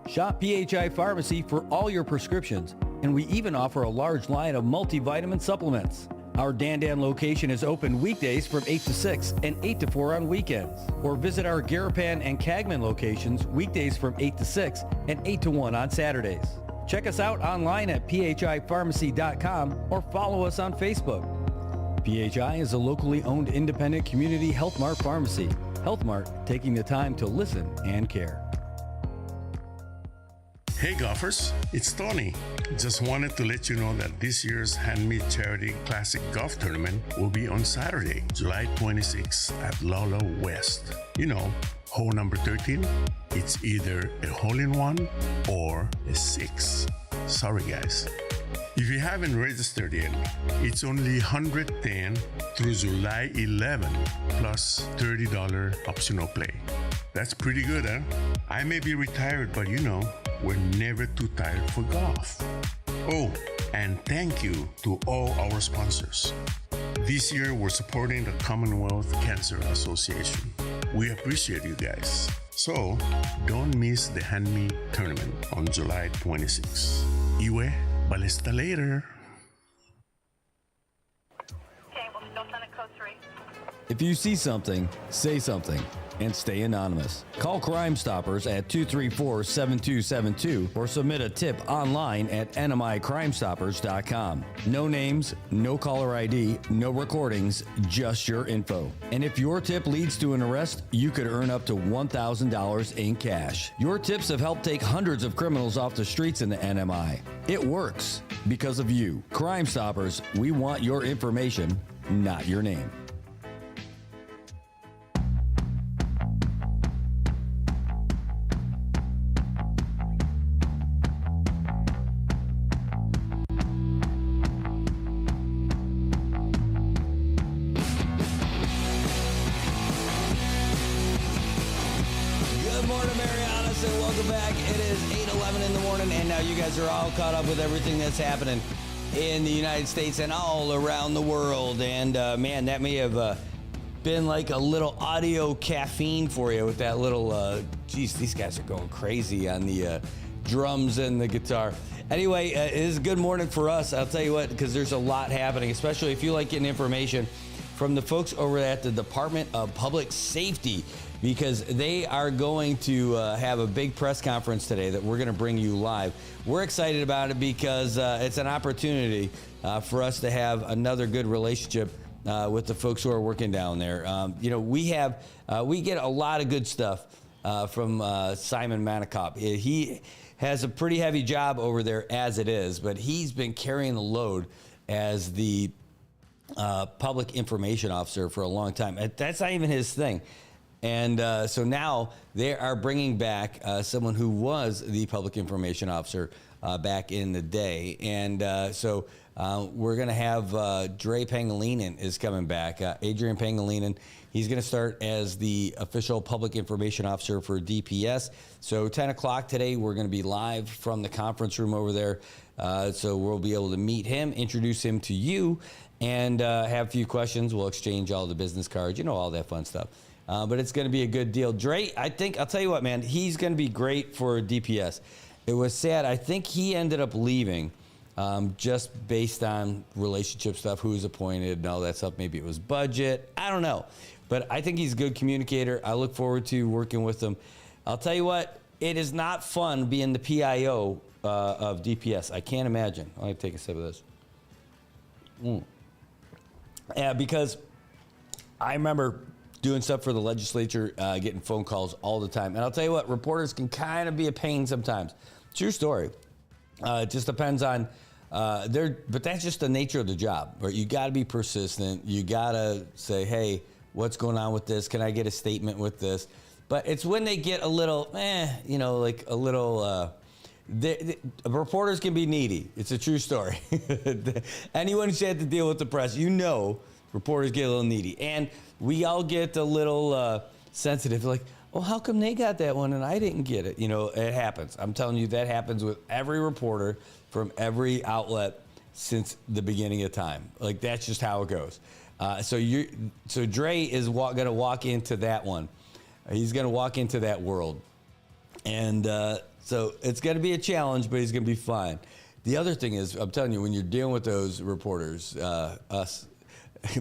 Shop PHI Pharmacy for all your prescriptions, and we even offer a large line of multivitamin supplements. Our Dandan location is open weekdays from 8 to 6 and 8 to 4 on weekends. Or visit our Garapan and Cagman locations weekdays from 8 to 6 and 8 to 1 on Saturdays. Check us out online at phipharmacy.com or follow us on Facebook. PHI is a locally owned independent community Health Mart pharmacy. Health Mart, taking the time to listen and care. Hey golfers, it's Tony. Just wanted to let you know that this year's Handmade Charity Classic Golf Tournament will be on Saturday, July 26th at Lolo West. You know, hole number 13, it's either a hole-in-one or a 6. Sorry guys. If you haven't registered yet, it's only $110 through July 11 plus $30 optional play. That's pretty good, huh? I may be retired, but you know, we're never too tired for golf. Oh, and thank you to all our sponsors. This year, we're supporting the Commonwealth Cancer Association. We appreciate you guys. So, don't miss the Handmade Tournament on July 26. Iwe, balesta later. Okay, we'll still send a code 3. If you see something, say something, and stay anonymous. Call Crime Stoppers at 234-7272 or submit a tip online at nmicrimestoppers.com. No names, no caller ID, no recordings, just your info. And if your tip leads to an arrest, you could earn up to $1,000 in cash. Your tips have helped take hundreds of criminals off the streets in the NMI. It works because of you. Crime Stoppers, we want your information, not your name. Are all caught up with everything that's happening in the United States and all around the world. And man, that may have been like a little audio caffeine for you with that little, geez, these guys are going crazy on the drums and the guitar. Anyway, it is a good morning for us. I'll tell you what, because there's a lot happening, especially if you like getting information from the folks over at the Department of Public Safety, because they are going to have a big press conference today that we're going to bring you live. We're excited about it because it's an opportunity for us to have another good relationship with the folks who are working down there. We get a lot of good stuff from Simon Manikop. He has a pretty heavy job over there as it is, but he's been carrying the load as the public information officer for a long time. That's not even his thing. And so now they are bringing back someone who was the public information officer back in the day. And so we're going to have Dre Pangilinan is coming back. Adrian Pangilinan, he's going to start as the official public information officer for DPS. So 10 o'clock today, we're going to be live from the conference room over there. So we'll be able to meet him, introduce him to you, and have a few questions. We'll exchange all the business cards, all that fun stuff. But it's going to be a good deal. Dre, I think, I'll tell you what, man, he's going to be great for DPS. It was sad. I think he ended up leaving just based on relationship stuff, who's appointed and all that stuff. Maybe it was budget. I don't know. But I think he's a good communicator. I look forward to working with him. I'll tell you what, it is not fun being the PIO of DPS. I can't imagine. I'll take a sip of this. Yeah, because I remember doing stuff for the legislature, getting phone calls all the time. And I'll tell you what, reporters can kind of be a pain sometimes. True story. It just depends on but that's just the nature of the job, right? You got to be persistent. You got to say, hey, what's going on with this? Can I get a statement with this? But it's when they get a little, like a little, reporters can be needy. It's a true story. Anyone who's had to deal with the press, reporters get a little needy. And we all get a little sensitive, like, oh, how come they got that one and I didn't get it? It happens. I'm telling you, that happens with every reporter from every outlet since the beginning of time. Like, that's just how it goes. So Dre is going to walk into that one. He's going to walk into that world. And so it's going to be a challenge, but he's going to be fine. The other thing is, I'm telling you, when you're dealing with those reporters, us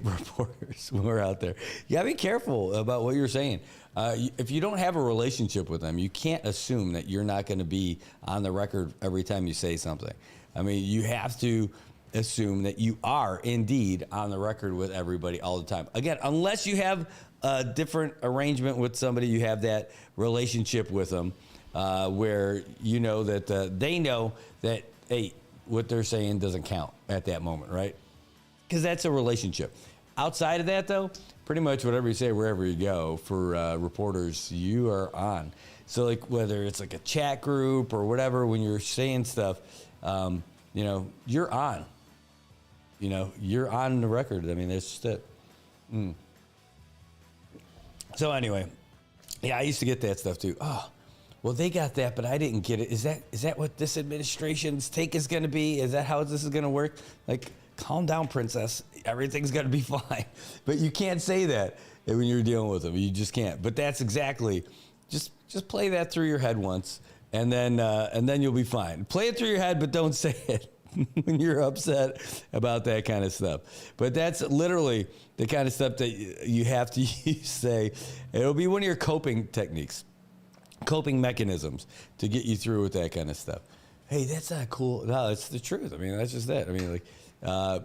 reporters, when we're out there, you got to be careful about what you're saying. If you don't have a relationship with them, you can't assume that you're not going to be on the record every time you say something. I mean, you have to assume that you are indeed on the record with everybody all the time. Again, unless you have a different arrangement with somebody, you have that relationship with them where that they know that, hey, what they're saying doesn't count at that moment, right? Because that's a relationship. Outside of that, though, pretty much whatever you say, wherever you go, for reporters, you are on. So, like, whether it's like a chat group or whatever, when you're saying stuff, you're on. You're on the record. I mean, that's just it. So anyway, yeah, I used to get that stuff too. Oh, well, they got that, but I didn't get it. Is that what this administration's take is going to be? Is that how this is going to work? Like, calm down, princess. Everything's going to be fine. But you can't say that when you're dealing with them. You just can't. But that's exactly, just play that through your head once, and then you'll be fine. Play it through your head, but don't say it when you're upset about that kind of stuff. But that's literally the kind of stuff that you have to say. It'll be one of your coping techniques, coping mechanisms to get you through with that kind of stuff. Hey, that's not cool. No, it's the truth. I mean, that's just that. I mean, like,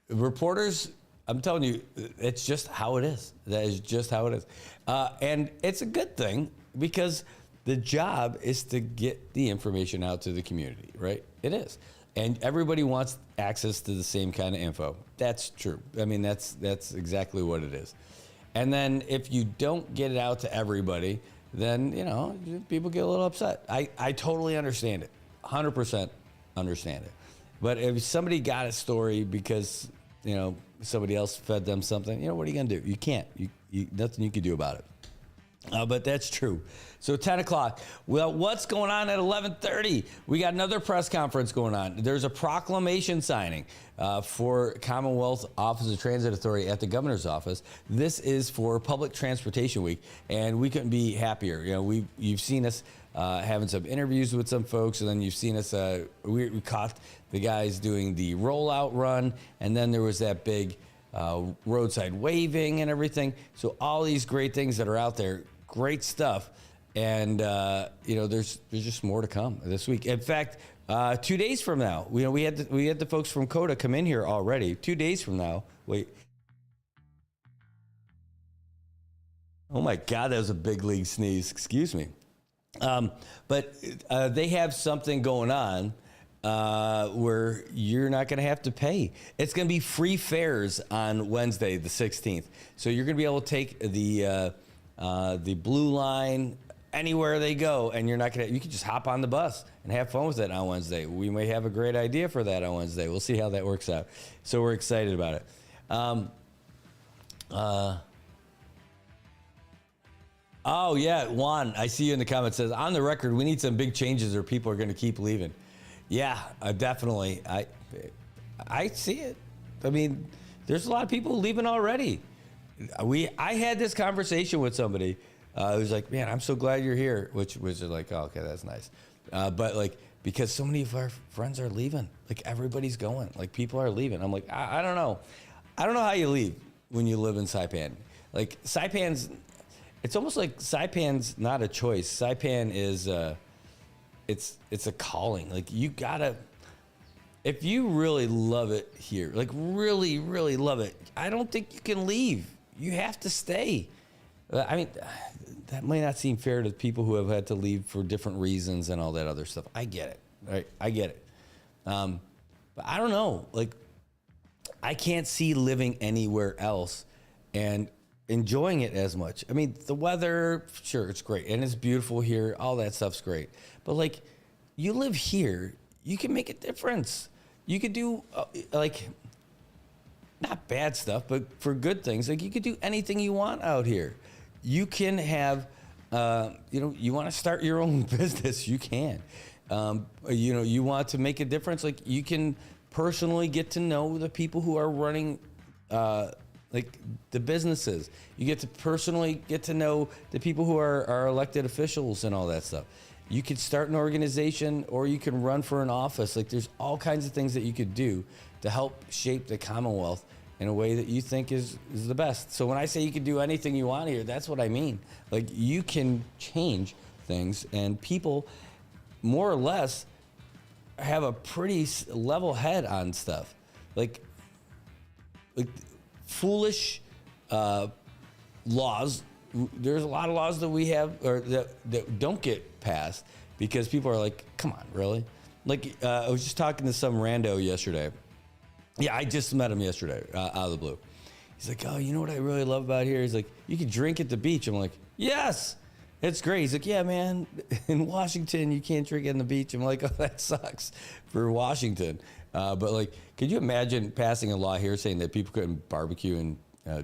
reporters, I'm telling you, it's just how it is. That is just how it is. And it's a good thing because the job is to get the information out to the community, right? It is. And everybody wants access to the same kind of info. That's true. I mean, that's exactly what it is. And then if you don't get it out to everybody, then, people get a little upset. I totally understand it. 100% understand it. But if somebody got a story because, somebody else fed them something, what are you going to do? You can't. You nothing you can do about it. But that's true. So 10 o'clock. Well, what's going on at 11:30? We got another press conference going on. There's a proclamation signing for Commonwealth Office of Transit Authority at the governor's office. This is for Public Transportation Week, and we couldn't be happier. You know, you've seen us having some interviews with some folks, and then you've seen us. We caught the guys doing the rollout run, and then there was that big roadside waving and everything. So all these great things that are out there. Great stuff, and there's just more to come this week. In fact, 2 days from now, we had the folks from COTA come in here already. 2 days from now, wait. Oh my God, that was a big league sneeze. Excuse me. But they have something going on where you're not going to have to pay. It's going to be free fares on Wednesday, the 16th. So you're going to be able to take the Blue Line anywhere they go, and you can just hop on the bus and have fun with it on Wednesday. We may have a great idea for that on Wednesday. We'll see how that works out. So we're excited about it. Oh yeah, Juan, I see you in the comments. Says, on the record, we need some big changes or people are going to keep leaving. Yeah, definitely. I see it. I mean, there's a lot of people leaving already. I had this conversation with somebody who's like, man, I'm so glad you're here, which was like, oh, okay, that's nice. But like, because so many of our friends are leaving, like everybody's going, like people are leaving. I'm like, I don't know. I don't know how you leave when you live in Saipan. Like Saipan's, it's almost like Saipan's not a choice. Saipan is, it's a calling. Like you gotta, if you really love it here, like really, really love it, I don't think you can leave. You have to stay. I mean, that might not seem fair to people who have had to leave for different reasons and all that other stuff. I get it, right? I get it. But I don't know. Like, I can't see living anywhere else and enjoying it as much. I mean, the weather, sure, it's great. And it's beautiful here. All that stuff's great. But, like, you live here, you can make a difference. You could do, not bad stuff, but for good things. Like you could do anything you want out here. You can have, you want to start your own business, you can. You want to make a difference, like you can personally get to know the people who are running, like the businesses. You get to personally get to know the people who are elected officials and all that stuff. You could start an organization or you can run for an office. Like there's all kinds of things that you could do to help shape the Commonwealth in a way that you think is the best. So when I say you can do anything you want here, that's what I mean. Like you can change things, and people more or less have a pretty level head on stuff. Like foolish laws. There's a lot of laws that we have or that don't get passed because people are like, come on, really? Like I was just talking to some rando yesterday. Yeah, I just met him yesterday out of the blue. He's like, oh, you know what I really love about here? He's like, you can drink at the beach. I'm like, yes, it's great. He's like, yeah, man, in Washington, you can't drink on the beach. I'm like, oh, that sucks for Washington. But like, could you imagine passing a law here saying that people couldn't barbecue and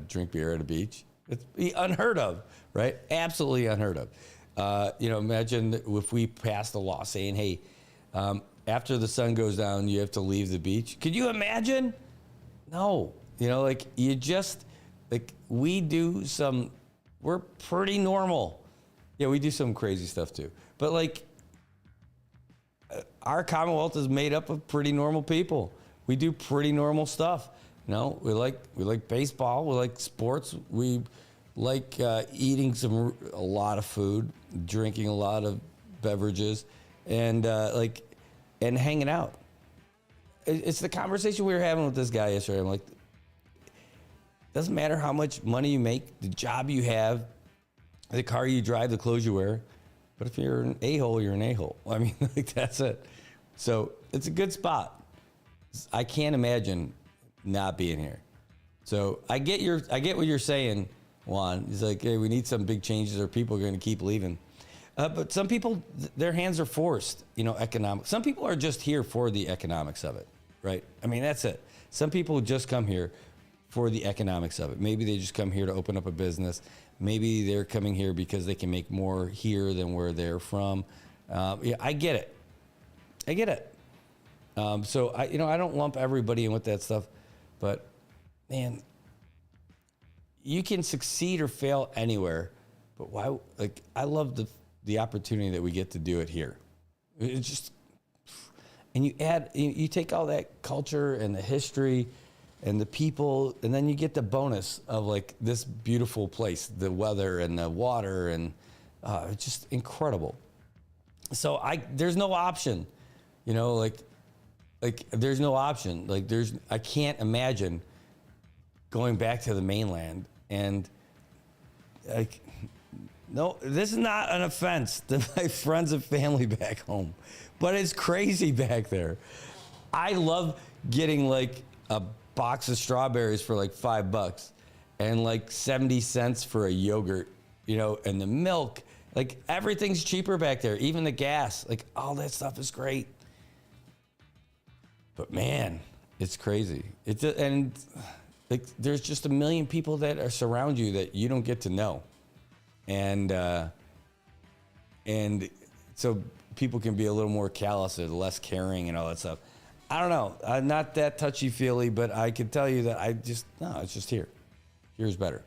drink beer at a beach? It's unheard of, right? Absolutely unheard of. Imagine if we passed a law saying, hey, after the sun goes down, you have to leave the beach. Could you imagine? No. We're pretty normal. Yeah, we do some crazy stuff too. But like, our Commonwealth is made up of pretty normal people. We do pretty normal stuff. We like baseball. We like sports. We like eating a lot of food, drinking a lot of beverages, and hanging out. It's the conversation we were having with this guy yesterday. I'm like, doesn't matter how much money you make, the job you have, the car you drive, the clothes you wear. But if you're an a-hole, you're an a-hole. I mean, like that's it. So it's a good spot. I can't imagine not being here. So I get what you're saying, Juan. He's like, hey, we need some big changes or people are going to keep leaving. But some people, their hands are forced, economic. Some people are just here for the economics of it, right? I mean, that's it. Some people just come here for the economics of it. Maybe they just come here to open up a business. Maybe they're coming here because they can make more here than where they're from. Yeah, I get it. I get it. So I don't lump everybody in with that stuff, but man, you can succeed or fail anywhere. But why? Like, I love the opportunity that we get to do it here. It's just, and you take all that culture and the history and the people, and then you get the bonus of like this beautiful place, the weather and the water, and it's just incredible. So there's no option, like there's no option. Like I can't imagine going back to the mainland. And like, no, this is not an offense to my friends and family back home, but it's crazy back there. I love getting like a box of strawberries for like $5 and like 70 cents for a yogurt, and the milk. Like, everything's cheaper back there, even the gas. Like, all that stuff is great. But man, it's crazy. And like, there's just a million people that are surround you that you don't get to know. And so people can be a little more callous or less caring and all that stuff. I don't know. I'm not that touchy-feely, but I can tell you that it's just here. Here's better.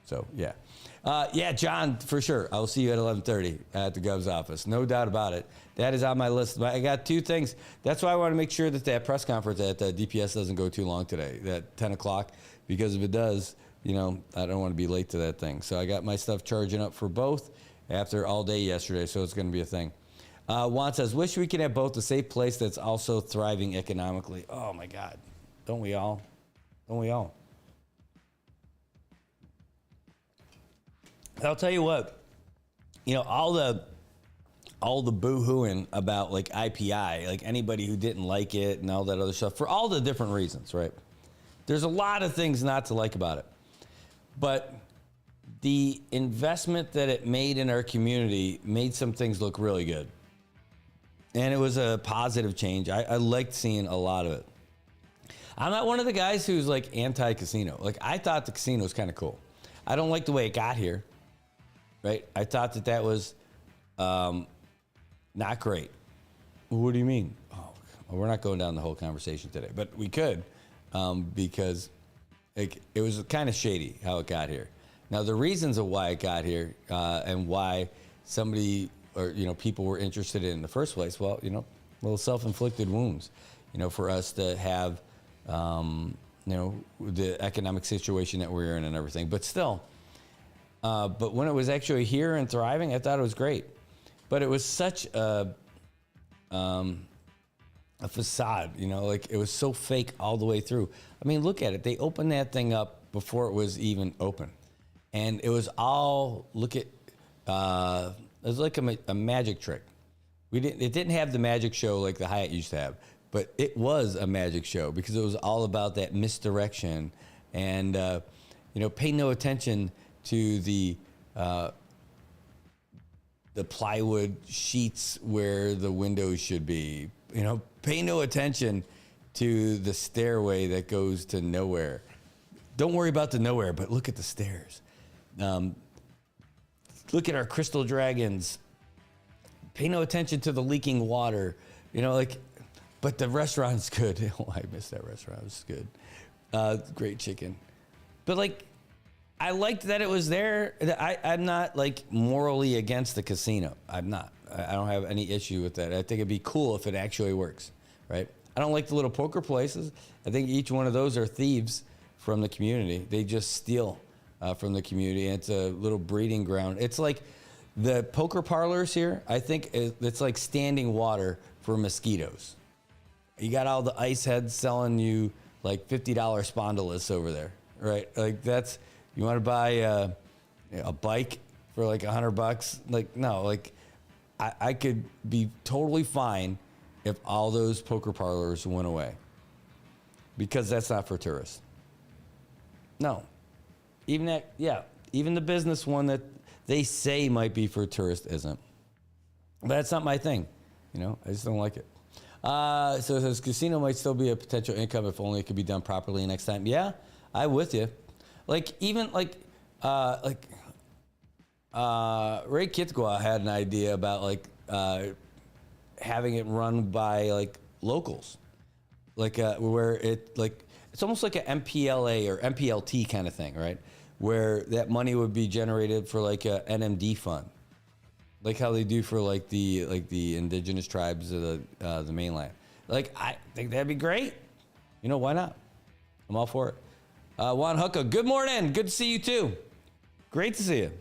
So, yeah. Yeah, John, for sure. I'll see you at 11:30 at the Gov's office. No doubt about it. That is on my list. But I got two things. That's why I want to make sure that press conference at DPS doesn't go too long today, that 10 o'clock, because if it does, I don't want to be late to that thing. So I got my stuff charging up for both after all day yesterday, so it's going to be a thing. Juan says, wish we could have both a safe place that's also thriving economically. Oh, my God. Don't we all? Don't we all? I'll tell you what, all the boo-hooing about like IPI, like anybody who didn't like it and all that other stuff, for all the different reasons, right? There's a lot of things not to like about it. But the investment that it made in our community made some things look really good. And it was a positive change. I liked seeing a lot of it. I'm not one of the guys who's like anti-casino. Like, I thought the casino was kind of cool. I don't like the way it got here. Right? I thought that was not great. What do you mean? Oh, well, we're not going down the whole conversation today, but we could because it was kind of shady how it got here. Now, the reasons of why it got here and why somebody or people were interested in the first place, well, little self-inflicted wounds, for us to have, the economic situation that we're in and everything. But still. But when it was actually here and thriving, I thought it was great. But it was such a facade, like it was so fake all the way through. I mean, look at it. They opened that thing up before it was even open. And it was all, it was like a magic trick. It didn't have the magic show like the Hyatt used to have, but it was a magic show because it was all about that misdirection and, pay no attention to the plywood sheets where the windows should be. Pay no attention to the stairway that goes to nowhere. Don't worry about the nowhere, but look at the stairs. Look at our crystal dragons. Pay no attention to the leaking water. But the restaurant's good. Oh, I missed that restaurant. It was good. Great chicken. But I liked that it was there. I'm not morally against the casino. I'm not. I don't have any issue with that. I think it'd be cool if it actually works, right? I don't like the little poker places. I think each one of those are thieves from the community. They just steal from the community, and it's a little breeding ground. It's like the poker parlors here. I think it's like standing water for mosquitoes. You got all the ice heads selling you like $50 spondylus over there, right? Like that's. You want to buy a bike for like $100? No, I could be totally fine if all those poker parlors went away because that's not for tourists. No, even the business one that they say might be for tourists isn't. But that's not my thing. I just don't like it. So it says casino might still be a potential income if only it could be done properly next time. Yeah. I'm with you. Like even Ray Kitgwa had an idea about having it run by locals, where it's almost like an MPLA or MPLT kind of thing, right? Where that money would be generated for like a NMD fund, like how they do for the indigenous tribes of the mainland. I think that'd be great. Why not? I'm all for it. Juan Hucka, good morning. Good to see you too. Great to see you.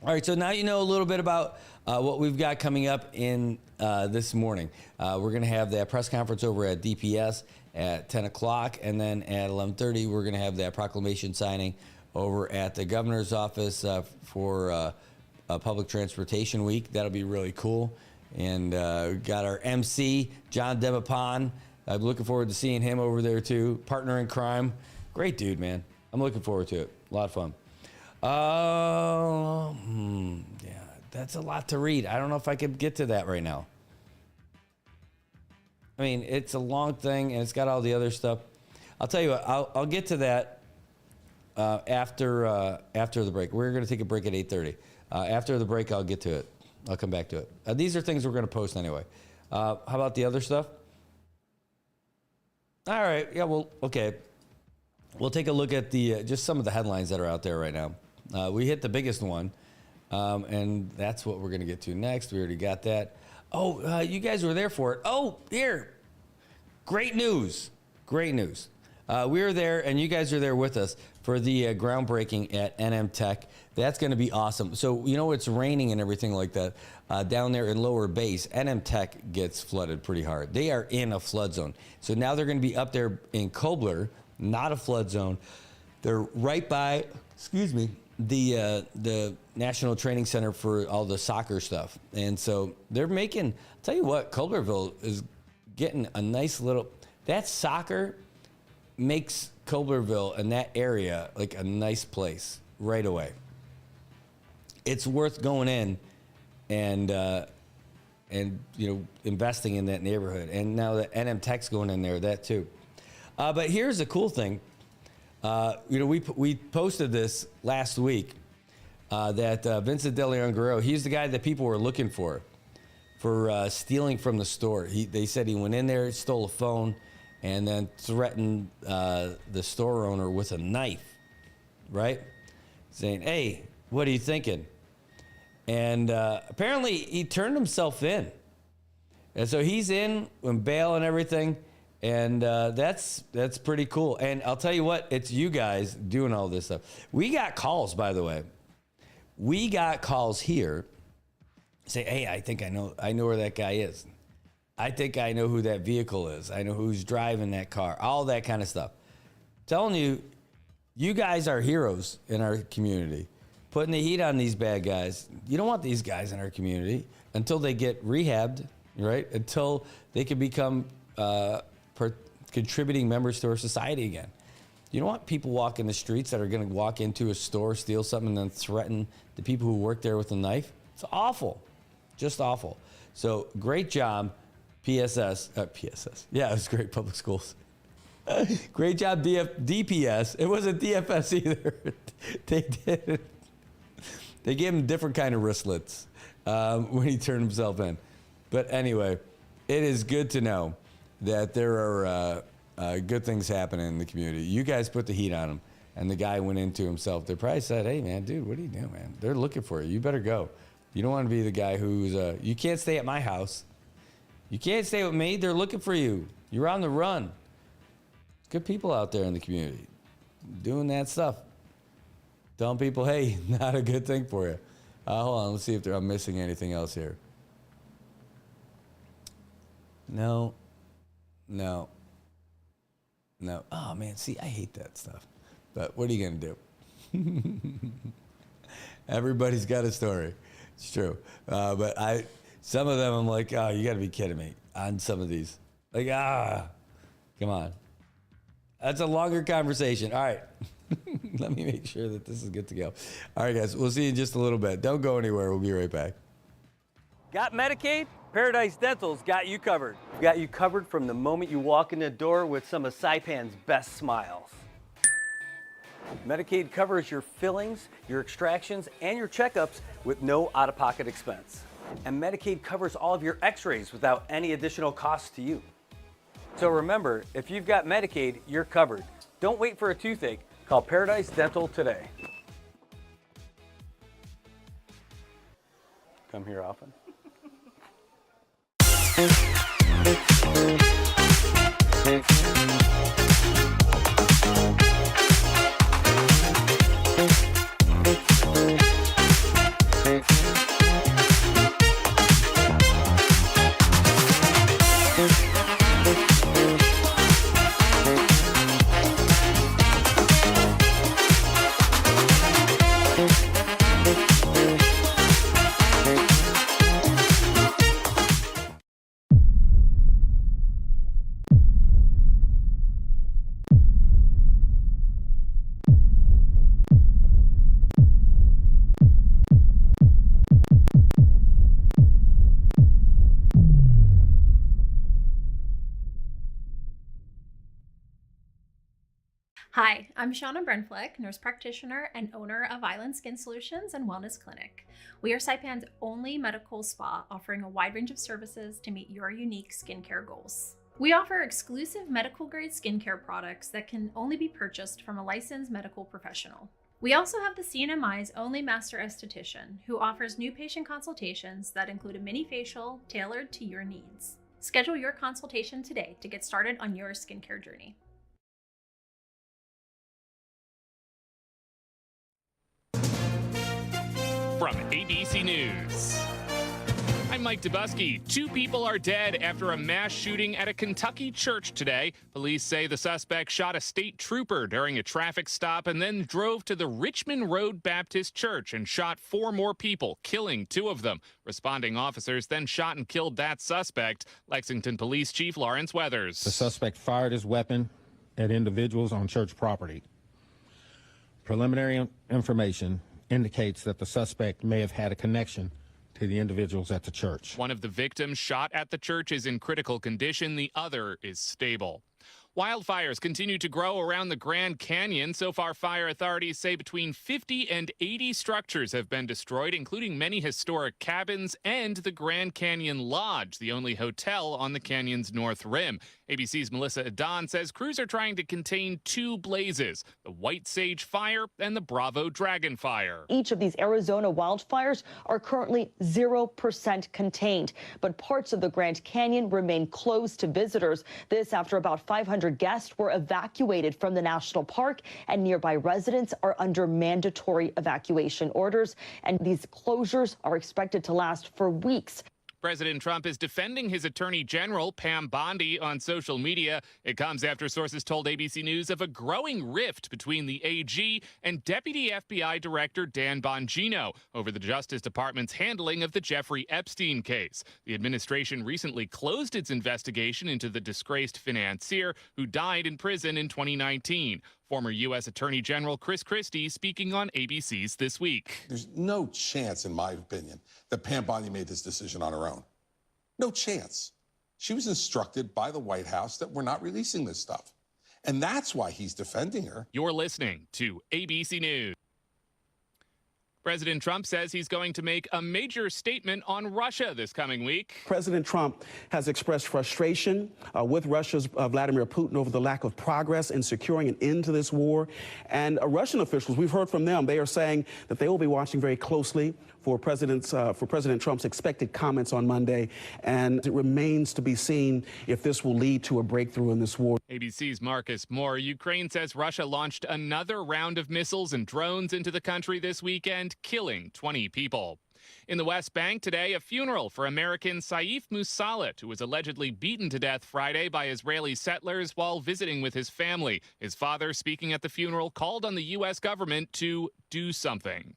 All right, so now you know a little bit about what we've got coming up in this morning. We're going to have that press conference over at DPS at 10 o'clock, and then at 11:30, we're going to have that proclamation signing over at the governor's office for Public Transportation Week. That'll be really cool. And we got our MC, John Demapon. I'm looking forward to seeing him over there too. Partner in crime. Great dude, man. I'm looking forward to it. A lot of fun. Yeah, that's a lot to read. I don't know if I could get to that right now. I mean, it's a long thing, and it's got all the other stuff. I'll tell you what, I'll get to that after the break. We're going to take a break at 8:30. After the break, I'll get to it. I'll come back to it. These are things we're going to post anyway. How about the other stuff? All right. Yeah, well, okay. We'll take a look at the just some of the headlines that are out there right now. We hit the biggest one, and that's what we're going to get to next. We already got that. Oh, you guys were there for it. Oh, here. Great news. Great news. We were there, and you guys are there with us for the groundbreaking at NM Tech. That's going to be awesome. So, it's raining and everything like that down there in Lower Base. NM Tech gets flooded pretty hard. They are in a flood zone. So now they're going to be up there in Kobler, not a flood zone. They're right by, the National Training Center for all the soccer stuff. And so they're making, I'll tell you what, Koblerville is getting a nice little, that soccer makes Koblerville and that area like a nice place right away. It's worth going in and investing in that neighborhood. And now that NM Tech's going in there, that too. But here's the cool thing. We posted this last week that Vincent De Leon Guerrero, he's the guy that people were looking for stealing from the store. They said he went in there, stole a phone, and then threatened the store owner with a knife, right? Saying, hey, what are you thinking? And apparently he turned himself in. And so he's in with bail and everything. And that's pretty cool. And I'll tell you what, it's you guys doing all this stuff. We got calls, by the way. We got calls here. Say, hey, I think I know where that guy is. I think I know who that vehicle is. I know who's driving that car. All that kind of stuff. Telling you, you guys are heroes in our community. Putting the heat on these bad guys. You don't want these guys in our community until they get rehabbed, right? Until they can become contributing members to our society again. You don't want people walking the streets that are going to walk into a store, steal something, and then threaten the people who work there with a knife. It's awful. Just awful. So great job, PSS. Yeah, it was great, public schools. Great job, DPS. It wasn't DFS either. They gave him different kind of wristlets when he turned himself in. But anyway, it is good to know that there are good things happening in the community. You guys put the heat on him, and the guy went into himself. They probably said, hey, man, dude, what are you doing, man? They're looking for you. You better go. You don't want to be the guy who's, you can't stay at my house. You can't stay with me. They're looking for you. You're on the run. Good people out there in the community doing that stuff. Telling people, hey, not a good thing for you. Hold on, let's see if I'm missing anything else here. No. Oh, man, see, I hate that stuff. But what are you going to do? Everybody's got a story. It's true. But some of them I'm like, oh, you got to be kidding me on some of these. Like, come on. That's a longer conversation. All right. Let me make sure that this is good to go. All right, guys, we'll see you in just a little bit. Don't go anywhere. We'll be right back. Got Medicaid? Paradise Dental's got you covered. Got you covered from the moment you walk in the door with some of Saipan's best smiles. Medicaid covers your fillings, your extractions, and your checkups with no out-of-pocket expense. And Medicaid covers all of your x-rays without any additional cost to you. So remember, if you've got Medicaid, you're covered. Don't wait for a toothache. Call Paradise Dental today. Come here often. Hi, I'm Shauna Brenfleck, nurse practitioner and owner of Island Skin Solutions and Wellness Clinic. We are Saipan's only medical spa offering a wide range of services to meet your unique skincare goals. We offer exclusive medical-grade skincare products that can only be purchased from a licensed medical professional. We also have the CNMI's only master esthetician, who offers new patient consultations that include a mini facial tailored to your needs. Schedule your consultation today to get started on your skincare journey. From ABC News, I'm Mike Dubusky. 2 people are dead after a mass shooting at a Kentucky church today. Police say the suspect shot a state trooper during a traffic stop and then drove to the Richmond Road Baptist Church and shot 4 more people, killing 2 of them. Responding officers then shot and killed that suspect. Lexington Police Chief Lawrence Weathers. The suspect fired his weapon at individuals on church property. Preliminary information indicates that the suspect may have had a connection to the individuals at the church. One of the victims shot at the church is in critical condition. The other is stable. Wildfires continue to grow around the Grand Canyon. So far, fire authorities say between 50 and 80 structures have been destroyed, including many historic cabins and the Grand Canyon Lodge, the only hotel on the canyon's north rim. ABC's Melissa Adon says crews are trying to contain 2 blazes, the White Sage Fire and the Bravo Dragon Fire. Each of these Arizona wildfires are currently 0% contained, but parts of the Grand Canyon remain closed to visitors. This after about 500 guests were evacuated from the national park, and nearby residents are under mandatory evacuation orders, and these closures are expected to last for weeks. President Trump is defending his attorney general, Pam Bondi, on social media. It comes after sources told ABC News of a growing rift between the AG and Deputy FBI Director Dan Bongino over the Justice Department's handling of the Jeffrey Epstein case. The administration recently closed its investigation into the disgraced financier who died in prison in 2019. Former U.S. Attorney General Chris Christie speaking on ABC's This Week. There's no chance, in my opinion, that Pam Bondi made this decision on her own. No chance. She was instructed by the White House that we're not releasing this stuff. And that's why he's defending her. You're listening to ABC News. President Trump says he's going to make a major statement on Russia this coming week. President Trump has expressed frustration with Russia's Vladimir Putin over the lack of progress in securing an end to this war. And Russian officials, we've heard from them, they are saying that they will be watching very closely for President Trump's expected comments on Monday. And it remains to be seen if this will lead to a breakthrough in this war. ABC's Marcus Moore. Ukraine says Russia launched another round of missiles and drones into the country this weekend, killing 20 people. In the West Bank today, a funeral for American Saif Musalat, who was allegedly beaten to death Friday by Israeli settlers while visiting with his family. His father, speaking at the funeral, called on the U.S. government to do something.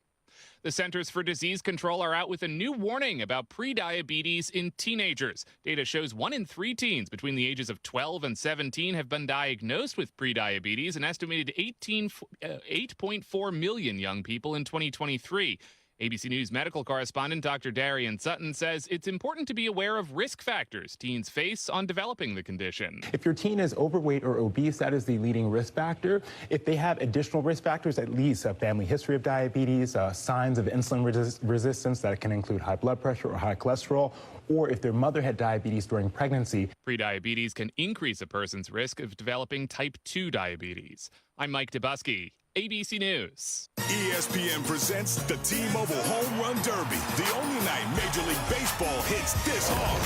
The Centers for Disease Control are out with a new warning about prediabetes in teenagers. Data shows 1 in 3 teens between the ages of 12 and 17 have been diagnosed with prediabetes, an estimated 8.4 million young people in 2023. ABC News medical correspondent Dr. Darian Sutton says it's important to be aware of risk factors teens face on developing the condition. If your teen is overweight or obese, that is the leading risk factor. If they have additional risk factors, at least a family history of diabetes, signs of insulin resistance that can include high blood pressure or high cholesterol, or if their mother had diabetes during pregnancy. Prediabetes can increase a person's risk of developing type 2 diabetes. I'm Mike Dubusky, ABC News. ESPN presents the T-Mobile Home Run Derby, the only night Major League Baseball hits this hard.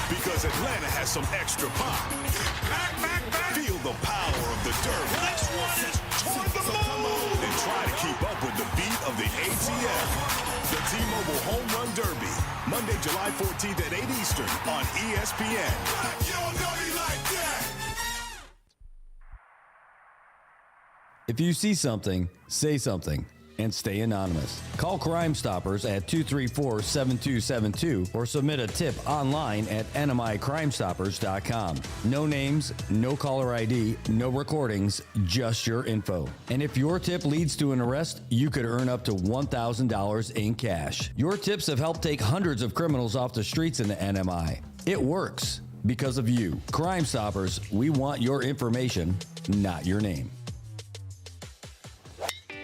Because Atlanta has some extra pop. Feel the power of the Derby. This one is toward the moon. And try to keep up with the beat of the ATL. The T-Mobile Home Run Derby, Monday, July 14th at 8 Eastern on ESPN. If you see something, say something, and stay anonymous. Call Crime Stoppers at 234-7272 or submit a tip online at nmicrimestoppers.com. No names, no caller ID, no recordings, just your info. And if your tip leads to an arrest, you could earn up to $1,000 in cash. Your tips have helped take hundreds of criminals off the streets in the NMI. It works because of you. Crime Stoppers, we want your information, not your name.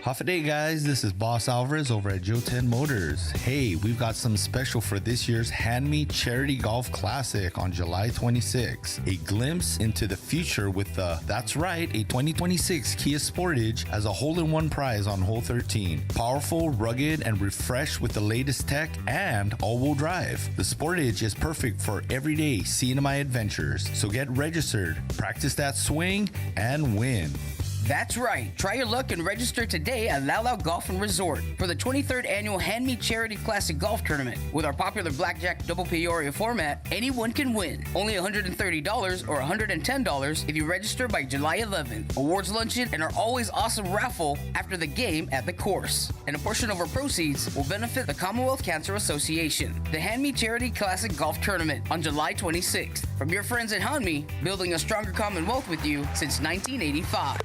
Half a day, guys. This is Boss Alvarez over at Joe 10 Motors. Hey, we've got some special for this year's Hand Me Charity Golf Classic on July 26. A glimpse into the future with that's right, a 2026 Kia Sportage as a hole-in-one prize on hole 13. Powerful, rugged, and refreshed with the latest tech and all-wheel drive. The Sportage is perfect for everyday CNMI adventures. So get registered, practice that swing, and win. That's right. Try your luck and register today at Lau Golf and Resort for the 23rd annual Hand Me Charity Classic Golf Tournament. With our popular Blackjack Double Peoria format, anyone can win. Only $130 or $110 if you register by July 11th. Awards luncheon and our always awesome raffle after the game at the course. And a portion of our proceeds will benefit the Commonwealth Cancer Association. The Hand Me Charity Classic Golf Tournament on July 26th. From your friends at Hand Me, building a stronger Commonwealth with you since 1985.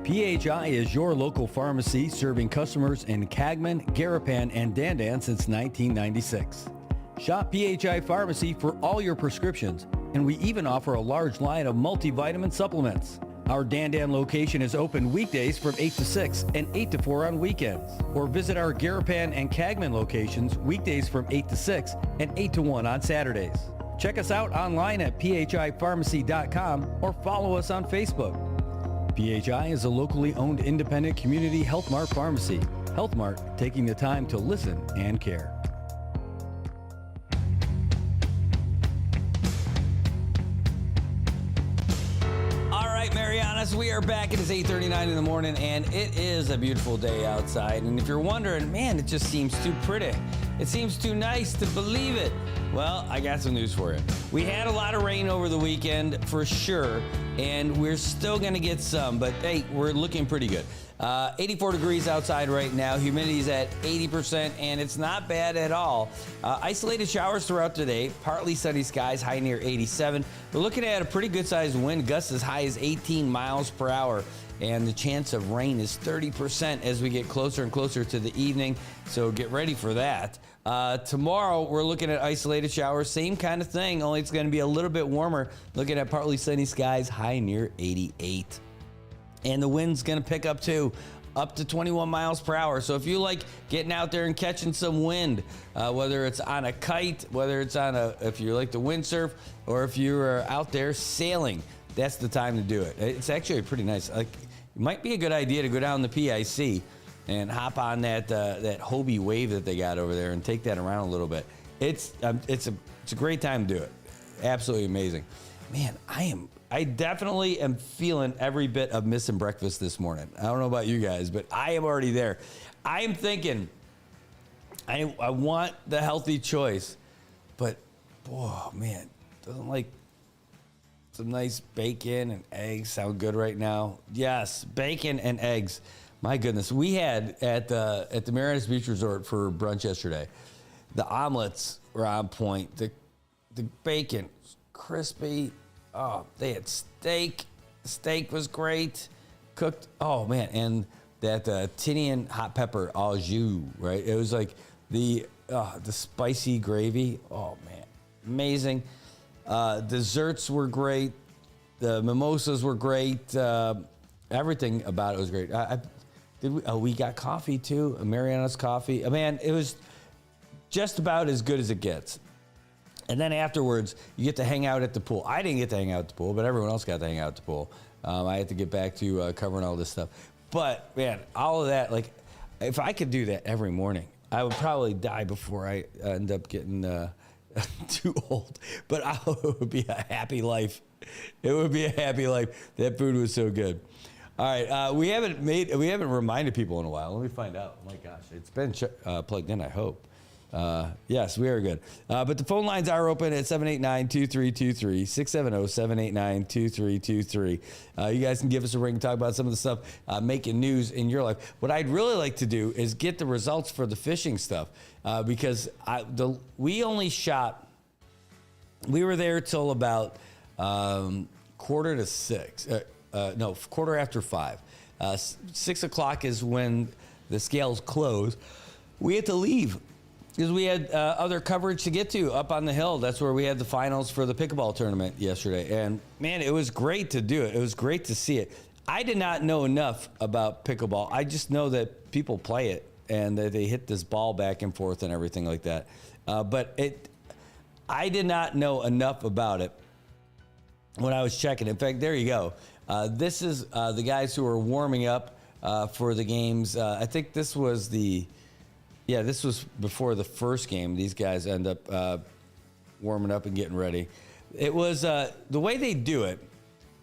PHI is your local pharmacy serving customers in Cagman, Garapan, and Dandan since 1996. Shop PHI Pharmacy for all your prescriptions, and we even offer a large line of multivitamin supplements. Our Dandan location is open weekdays from 8 to 6 and 8 to 4 on weekends. Or visit our Garapan and Cagman locations weekdays from 8 to 6 and 8 to 1 on Saturdays. Check us out online at phipharmacy.com or follow us on Facebook. PHI is a locally owned independent community Health Mart pharmacy. Health Mart, taking the time to listen and care. All right, Marianas, we are back. It is 8:39 in the morning, and it is a beautiful day outside. And if you're wondering, man, it just seems too pretty. It seems too nice to believe it. Well, I got some news for you. We had a lot of rain over the weekend for sure, and we're still going to get some, but hey, we're looking pretty good. 84 degrees outside right now. Humidity's at 80%, and it's not bad at all. Isolated showers throughout today. Partly sunny skies, high near 87. We're looking at a pretty good-sized wind, gusts as high as 18 miles per hour. And the chance of rain is 30% as we get closer and closer to the evening, so get ready for that. Tomorrow, we're looking at isolated showers, same kind of thing, only it's going to be a little bit warmer. Looking at partly sunny skies, high near 88. And the wind's going to pick up too, up to 21 miles per hour. So if you like getting out there and catching some wind, whether it's on a kite, whether it's on if you like to windsurf, or if you're out there sailing, that's the time to do it. It's actually pretty nice. It might be a good idea to go down the PIC and hop on that Hobie wave that they got over there and take that around a little bit. It's a great time to do it. Absolutely amazing. Man, I definitely am feeling every bit of missing breakfast this morning. I don't know about you guys, but I am already there. I am thinking I want the healthy choice, but oh man, doesn't like some nice bacon and eggs sound good right now? Yes, bacon and eggs. My goodness, we had at the Marianas Beach Resort for brunch yesterday. The omelets were on point. The bacon was crispy. they had steak. The steak was great. Cooked. Oh, man. And that Tinian hot pepper au jus, right? It was like the spicy gravy. Oh, man. Amazing. Desserts were great. The mimosas were great. Everything about it was great. We got coffee, too. Mariana's coffee. Man, it was just about as good as it gets. And then afterwards, you get to hang out at the pool. I didn't get to hang out at the pool, but everyone else got to hang out at the pool. I had to get back to covering all this stuff. But, man, all of that, like, if I could do that every morning, I would probably die before I end up getting too old. But it would be a happy life. It would be a happy life. That food was so good. All right, we haven't reminded people in a while. Let me find out. Oh my gosh, it's been plugged in, I hope. Yes, we are good. But the phone lines are open at 789-2323, 670-789-2323. You guys can give us a ring and talk about some of the stuff making news in your life. What I'd really like to do is get the results for the fishing stuff because we only shot, we were there till about 5:45. 6 o'clock is when the scales close. We had to leave because we had other coverage to get to up on the hill. That's where we had the finals for the pickleball tournament yesterday. And, man, it was great to do it. It was great to see it. I did not know enough about pickleball. I just know that people play it and that they hit this ball back and forth and everything like that. I did not know enough about it when I was checking. In fact, there you go. This is the guys who are warming up for the games. I think this was this was before the first game. These guys end up warming up and getting ready. It was the way they do it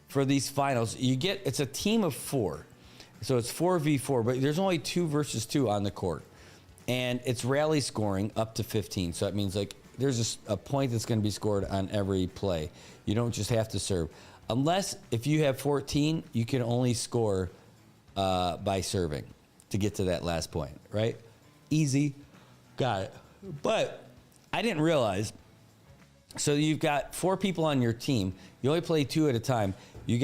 for these finals. It's a team of 4. So it's 4v4, but there's only 2 versus 2 on the court. And it's rally scoring up to 15. So that means like there's a point that's going to be scored on every play. You don't just have to serve. Unless if you have 14, you can only score by serving to get to that last point, right? Easy. Got it. But I didn't realize. So you've got 4 people on your team. You only play 2 at a time. You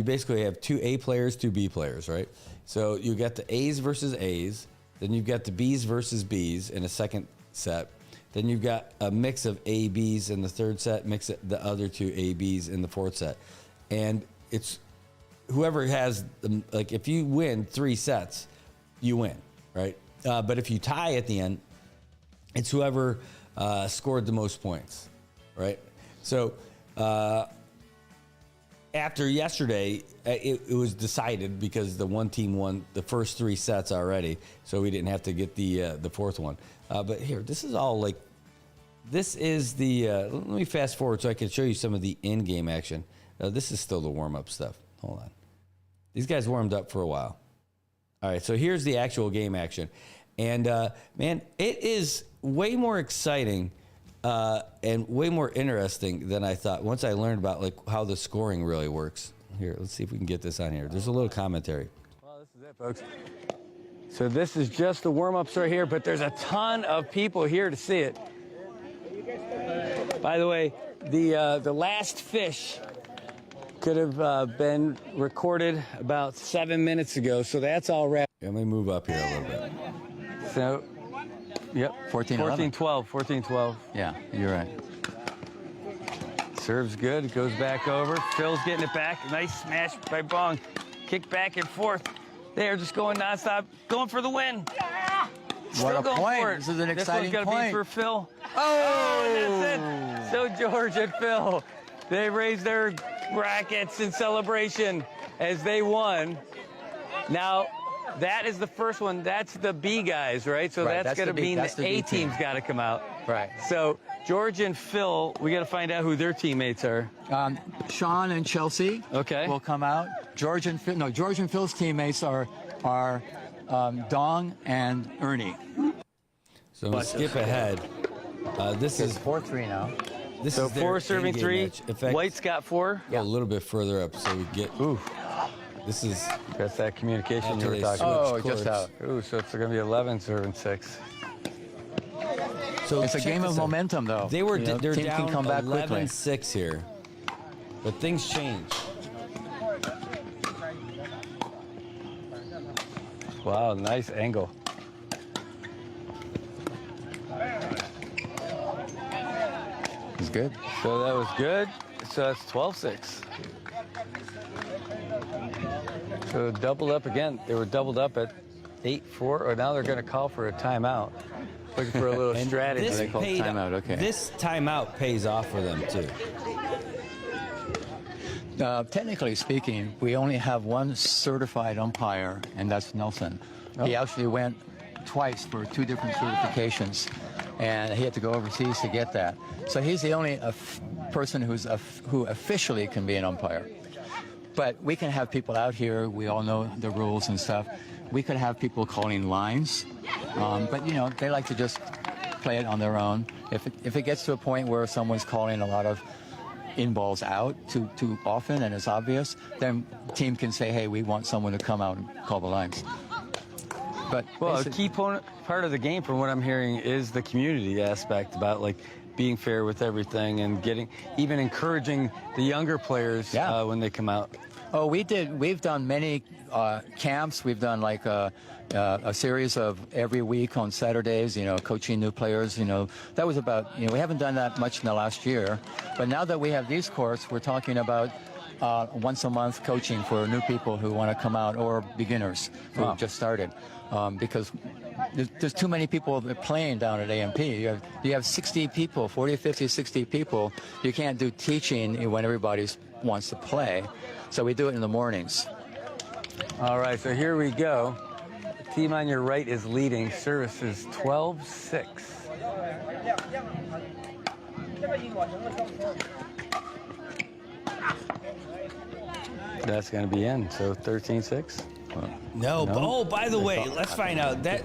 basically have 2 A players, 2 B players, right? So you got the A's versus A's. Then you've got the B's versus B's in a second set. Then you've got a mix of ABs in the third set, mix the other 2 ABs in the fourth set. And it's whoever has, like if you win 3 sets, you win, right? But if you tie at the end, it's whoever scored the most points, right? So after yesterday, it was decided because the one team won the first 3 sets already, so we didn't have to get the fourth one. But here, this is all like, this is the, let me fast forward so I can show you some of the in-game action. This is still the warm-up stuff. Hold on. These guys warmed up for a while. All right, so here's the actual game action. And, man, it is way more exciting and way more interesting than I thought once I learned about like how the scoring really works. Here, let's see if we can get this on here. There's a little commentary. Well, this is it, folks. So this is just the warm-ups right here, but there's a ton of people here to see it. By the way, the last fish could have been recorded about 7 minutes ago, so that's all wrapped. Let me move up here a little bit. So, yep, 14-12. Yeah, you're right. Serves good, it goes back over. Phil's getting it back. Nice smash by Bong. Kick back and forth. They're just going nonstop, going for the win. What a point. This is an exciting point. This one's going to be for Phil. Oh, that's it. So George and Phil, they raised their rackets in celebration as they won. Now, that is the first one. That's the B guys, right? So that's going to mean the A team's got to come out. Right. So George and Phil, we got to find out who their teammates are. Sean and Chelsea will come out. George and Phil's teammates are Dong and Ernie. So we'll skip ahead. This is 4-3 now. This is 4 serving 3. In fact, White's got 4. Go a little bit further up so we get. Ooh. This is. That's that communication you were talking about. Just out. Ooh, so it's going to be 11 serving 6. So it's a game of momentum, though. They're team down can come back 11-6 here. but things change. Wow, nice angle. It's good. So that was good. So that's 12-6. So doubled up again. They were doubled up at 8-4, or now they're going to call for a timeout. Looking for a little strategy. They call it timeout, okay. This timeout pays off for them, too. Technically speaking, we only have one certified umpire, and that's Nelson. Oh. He actually went twice for 2 different certifications, and he had to go overseas to get that. So he's the only person who officially can be an umpire. But we can have people out here. We all know the rules and stuff. We could have people calling lines, but you know, they like to just play it on their own. If it gets to a point where someone's calling a lot of in balls out too often and it's obvious, then the team can say, hey, we want someone to come out and call the lines. But well, a key part of the game, from what I'm hearing, is the community aspect about like being fair with everything and even encouraging the younger players when they come out. Oh, we've done many camps. We've done like a series of every week on Saturdays, you know, coaching new players, you know. That was about, you know, we haven't done that much in the last year. But now that we have these courts, we're talking about once a month coaching for new people who want to come out, or beginners who have just started. Because there's too many people playing down at AMP. You have 60 people, 40, 50, 60 people. You can't do teaching when everybody wants to play. So we do it in the mornings. All right, so here we go. The team on your right is leading. Service is 12-6. That's going to be in, so 13-6. No. Oh, by the way, let's find out that.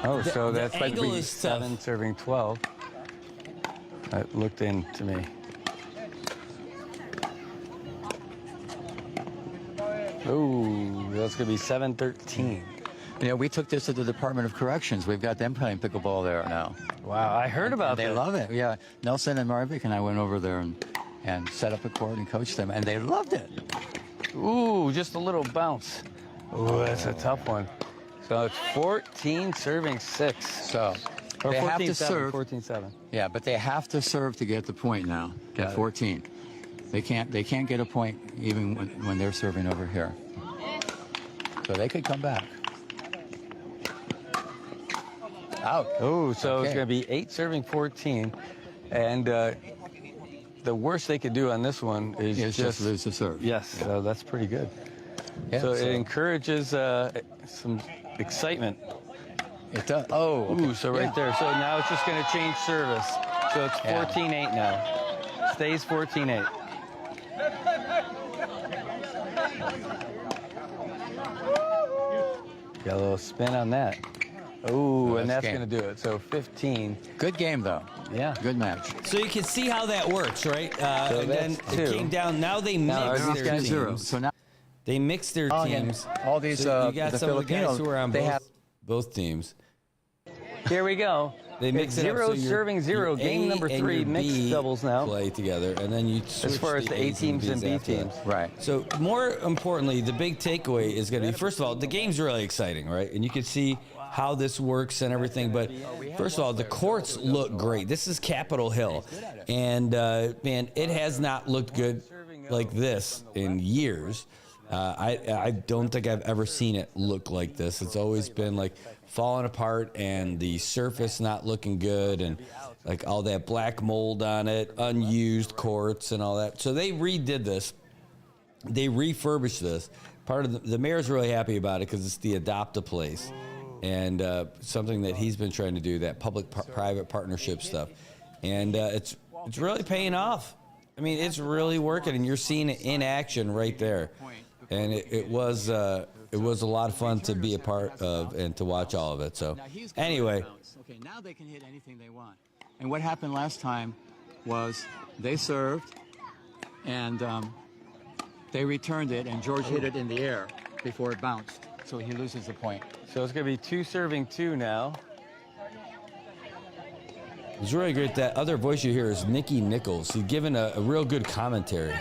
Oh, so that's the angle is 7 serving 12. That looked in to me. Oh, that's going to be 7-13. You know, we took this to the Department of Corrections. We've got them playing pickleball there now. Wow, I heard about that. They love it. Yeah, Nelson and Marvick and I went over there and set up a court and coached them, and they loved it. Ooh, just a little bounce. Ooh, that's a tough one. So it's 14 serving 6. So or they 14, have to 7, serve. 14-7. Yeah, but they have to serve to get the point now. Get 14. They can't get a point even when they're serving over here. So they could come back. Out. Oh, so it's going to be 8 serving 14. And the worst they could do on this one is just lose the serve. Yes, so that's pretty good. Yeah, so it encourages some excitement. It does. Oh, okay. Ooh, so right there. So now it's just going to change service. So it's 14-8 now. Stays 14-8. Got a little spin on that. Ooh, and that's going to do it. So 15. Good game, though. Yeah. Good match. So you can see how that works, right? So and then it came down. Now they mix their teams. Zero. So now they mix their teams. Yeah. All these so you got the some of the guys Filipinos, who are on both teams. Here we go. They mix it up, zero so your serving 0. Game number 3, mixed doubles now. Play together, and then you switch as far as the A teams and B teams. Right. So more importantly, the big takeaway is going to be, first of all, the game's really exciting, right? And you can see how this works and everything. But first of all, the courts look great. This is Capitol Hill, and man, it has not looked good like this in years. I don't think I've ever seen it look like this. It's always been like falling apart and the surface not looking good and like all that black mold on it, unused courts and all that. So they redid this. They refurbished this. Part of the mayor's really happy about it because it's the adopt-a-place and something that he's been trying to do, that public-private partnership stuff. And it's really paying off. I mean, it's really working, and you're seeing it in action right there. And it was a lot of fun to be a part of and to watch all of it. So anyway. Okay, now they can hit anything they want. And what happened last time was they served, and they returned it, and George hit it in the air before it bounced. So he loses the point. So it's going to be 2 serving 2 now. It's really great. That other voice you hear is Nikki Nichols. He's given a real good commentary.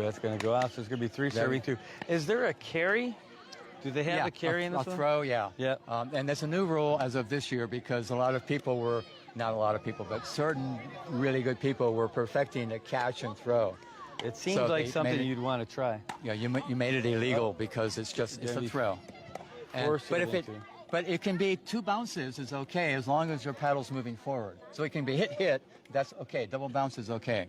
that's going to go out. So it's going to be 3 serving 2. Is there a carry? Do they have a carry in this one? A throw, yeah. Yeah. And that's a new rule as of this year because a lot of people were, not a lot of people, but certain really good people were perfecting the catch and throw. It seems like something you'd want to try. Yeah, you made it illegal because it's a throw. But it can be 2 bounces is okay as long as your paddle's moving forward. So it can be hit, that's okay. Double bounce is okay.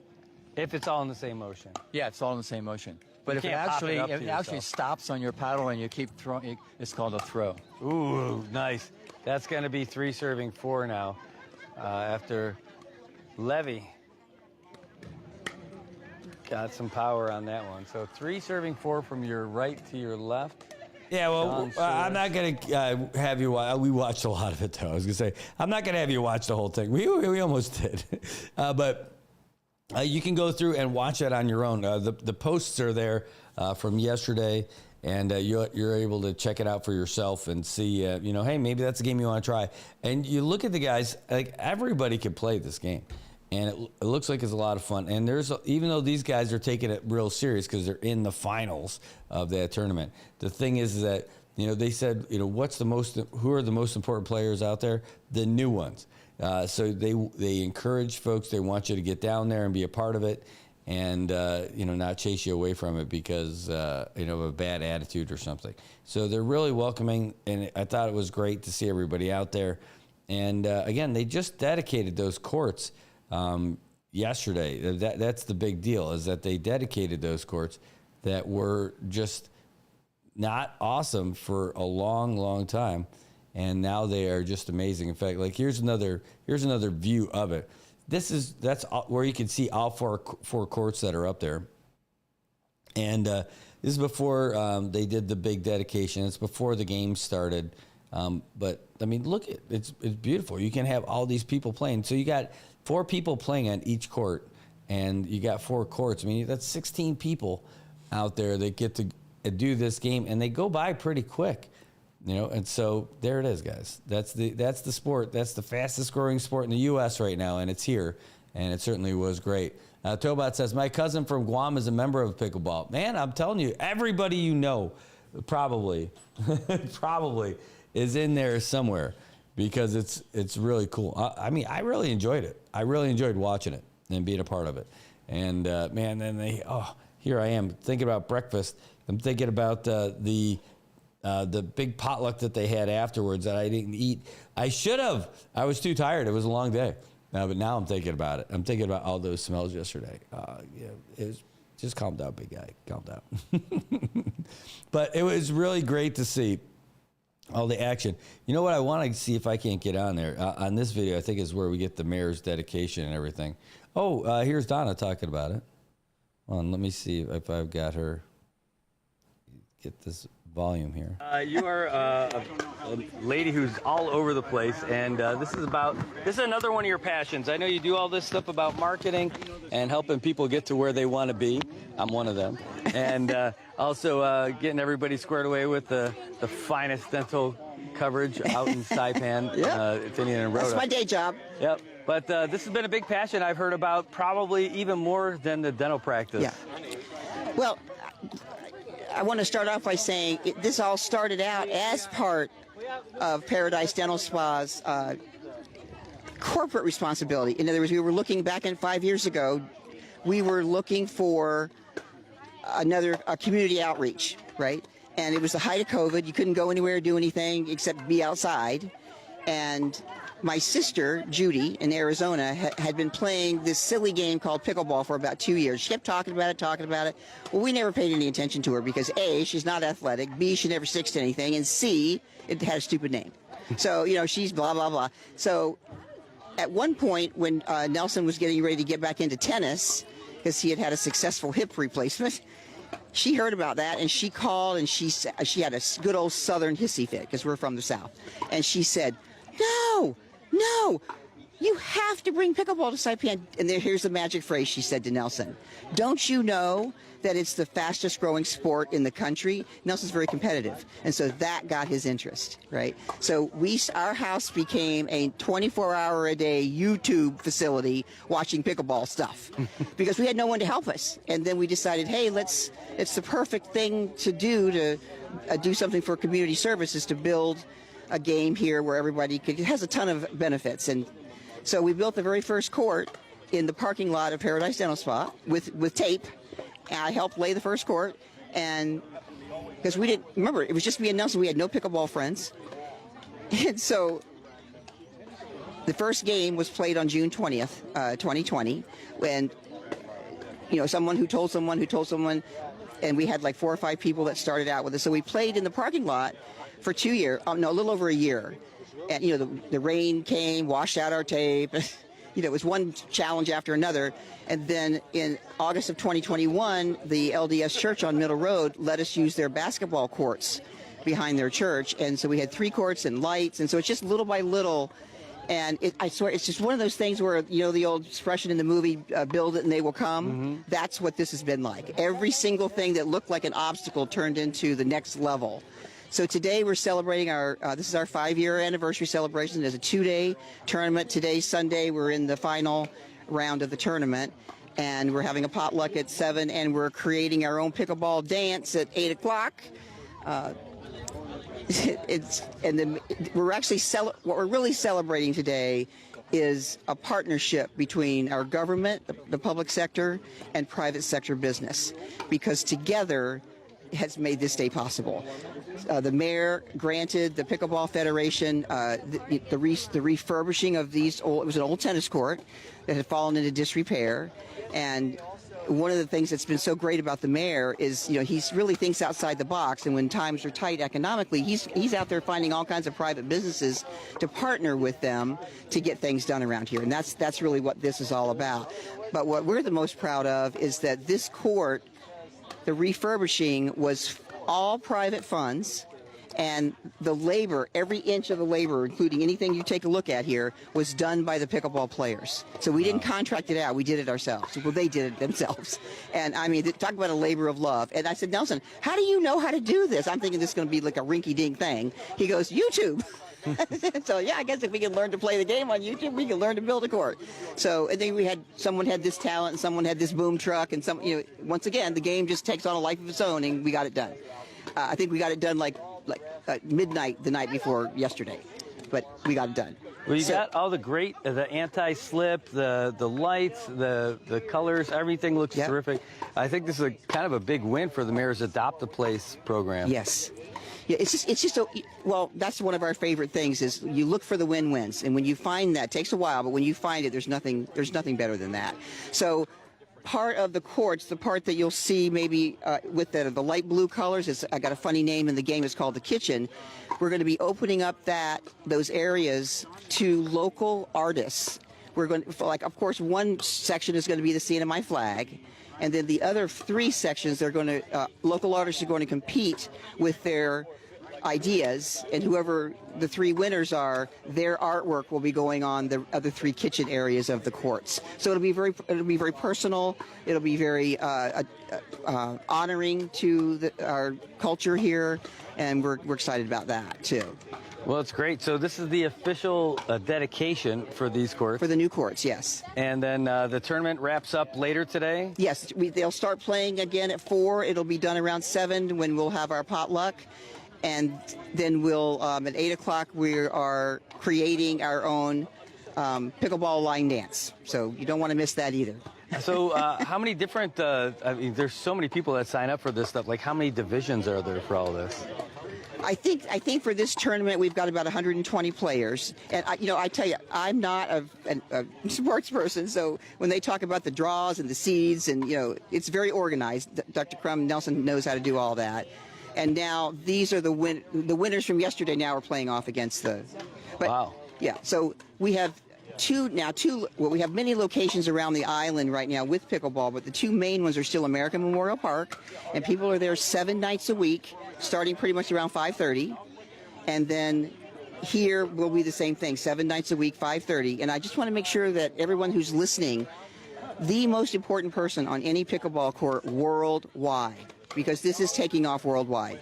If it's all in the same motion. Yeah, it's all in the same motion. But if it actually stops on your paddle and you keep throwing, it's called a throw. Ooh, nice. That's going to be 3 serving 4 now after Levy got some power on that one. So 3 serving 4 from your right to your left. Yeah, well, I'm not going to have you watch. We watched a lot of it, though. I was going to say, I'm not going to have you watch the whole thing. We almost did. But you can go through and watch it on your own. The posts are there from yesterday, and you're able to check it out for yourself and see, hey, maybe that's a game you want to try. And you look at the guys, like everybody can play this game. And it looks like it's a lot of fun. And even though these guys are taking it real serious because they're in the finals of that tournament, the thing is that, they said, who are the most important players out there? The new ones. So they encourage folks. They want you to get down there and be a part of it and, not chase you away from it because, of a bad attitude or something. So they're really welcoming. And I thought it was great to see everybody out there. And, again, they just dedicated those courts yesterday. That's the big deal, is that they dedicated those courts that were just not awesome for a long, long time, and now they are just amazing. In fact, like here's another view of it. That's where you can see all four courts that are up there, and this is before they did the big dedication. It's before the game started, but I mean, look at it's beautiful. You can have all these people playing. So you got 4 people playing on each court, and you got 4 courts. I mean, that's 16 people out there that get to do this game, and they go by pretty quick, And so there it is, guys. That's the sport. That's the fastest growing sport in the U.S. right now, and it's here, and it certainly was great. Tobot says, my cousin from Guam is a member of Pickleball. Man, I'm telling you, everybody probably is in there somewhere. Because it's really cool. I mean, I really enjoyed it. I really enjoyed watching it and being a part of it. And man, then here I am thinking about breakfast. I'm thinking about the big potluck that they had afterwards that I didn't eat. I should have. I was too tired. It was a long day. But now I'm thinking about it. I'm thinking about all those smells yesterday. Just calm down, big guy. Calm down. But it was really great to see all the action. You know what? I want to see if I can't get on there. On this video, I think is where we get the mayor's dedication and everything. Oh, here's Donna talking about it. Hold on, let me see if I've got her. Get this volume here. You are a lady who's all over the place, and this is another one of your passions. I know you do all this stuff about marketing and helping people get to where they want to be. I'm one of them. And also getting everybody squared away with the finest dental coverage out in Saipan, Tinian and Rhoda. That's my day job. Yep. But this has been a big passion I've heard about, probably even more than the dental practice. Yeah. Well, I want to start off by saying this all started out as part of Paradise Dental Spa's corporate responsibility. In other words, we were looking back 5 years ago, we were looking for a community outreach, right? And it was the height of COVID. You couldn't go anywhere or do anything except be outside. And my sister, Judy, in Arizona, had been playing this silly game called Pickleball for about 2 years. She kept talking about it. Well, we never paid any attention to her because A, she's not athletic, B, she never sticks to anything, and C, it had a stupid name. So, she's blah, blah, blah. So at one point when Nelson was getting ready to get back into tennis, because he had a successful hip replacement, she heard about that, and she called, and she had a good old southern hissy fit, because we're from the South. And she said, no, you have to bring pickleball to Saipan. And here's the magic phrase she said to Nelson. Don't you know that it's the fastest growing sport in the country? Nelson's very competitive. And so that got his interest, right? So our house became a 24-hour-a-day YouTube facility watching pickleball stuff because we had no one to help us. And then we decided, hey, it's the perfect thing to do something for community services, to build a game here where it has a ton of benefits. And so we built the very first court in the parking lot of Paradise Dental Spa with tape. And I helped lay the first court, and because we didn't remember, it was just me and Nelson. We had no pickleball friends, and so the first game was played on June 20th, 2020, when someone who told someone, and we had like 4 or 5 people that started out with us. So we played in the parking lot for 2 years, a little over a year, and the rain came, washed out our tape. It was one challenge after another. And then in August of 2021, the LDS Church on Middle Road let us use their basketball courts behind their church. And so we had 3 courts and lights. And so it's just little by little. And I swear, it's just one of those things where, the old expression in the movie, build it and they will come. Mm-hmm. That's what this has been like. Every single thing that looked like an obstacle turned into the next level. So today we're celebrating this is our 5-year anniversary celebration. There's a 2-day tournament. Today, Sunday, we're in the final round of the tournament. And we're having a potluck at 7, and we're creating our own pickleball dance at 8 o'clock. What we're really celebrating today is a partnership between our government, the public sector, and private sector business, because together has made this day possible. The mayor granted the Pickleball Federation the refurbishing of it was an old tennis court that had fallen into disrepair. And one of the things that's been so great about the mayor is, he really thinks outside the box. And when times are tight economically, he's out there finding all kinds of private businesses to partner with them to get things done around here. And that's really what this is all about. But what we're the most proud of is that this court, the refurbishing, was all private funds, and the labor, every inch of the labor, including anything you take a look at here, was done by the pickleball players. So we didn't contract it out. We did it ourselves. Well, they did it themselves. And I mean, talk about a labor of love. And I said, Nelson, how do you know how to do this? I'm thinking this is going to be like a rinky-dink thing. He goes, YouTube. So yeah, I guess if we can learn to play the game on YouTube, we can learn to build a court. So and then someone had this talent, and someone had this boom truck, and once again, the game just takes on a life of its own, and we got it done. I think we got it done like midnight the night before yesterday, but we got it done. Well, you got all the anti-slip, the lights, the colors, everything looks terrific. I think this is kind of a big win for the mayor's Adopt a Place program. Yes. Yeah, it's just that's one of our favorite things is you look for the win-wins, and when you find that, it takes a while, but when you find it, there's nothing better than that. So part of the courts, the part that you'll see maybe with the light blue colors, I got a funny name in the game, it's called the kitchen. We're going to be opening up those areas to local artists. We're going to, of course, one section is going to be the Scene of My Flag. And then the other 3 sections, local artists are going to compete with their ideas, and whoever the 3 winners are, their artwork will be going on the other 3 kitchen areas of the courts. So it'll be very personal. It'll be very honoring to our culture here, and we're excited about that too. Well, it's great. So this is the official dedication for these courts? For the new courts, yes. And then the tournament wraps up later today? Yes, they'll start playing again at 4. It'll be done around 7 when we'll have our potluck. And then we'll, at 8 o'clock, we are creating our own pickleball line dance. So you don't want to miss that either. So how many different, there's so many people that sign up for this stuff. Like, how many divisions are there for all this? I think for this tournament we've got about 120 players, and I tell you, I'm not a sports person, so when they talk about the draws and the seeds, and it's very organized. Dr. Crum Nelson knows how to do all that, and now these are the winners from yesterday. Now we're playing off against wow. Yeah, so we have we have many locations around the island right now with pickleball, but the 2 main ones are still American Memorial Park, and people are there 7 nights a week, starting pretty much around 5:30, and then here will be the same thing, 7 nights a week, 5:30. And I just want to make sure that everyone who's listening, the most important person on any pickleball court worldwide, because this is taking off worldwide,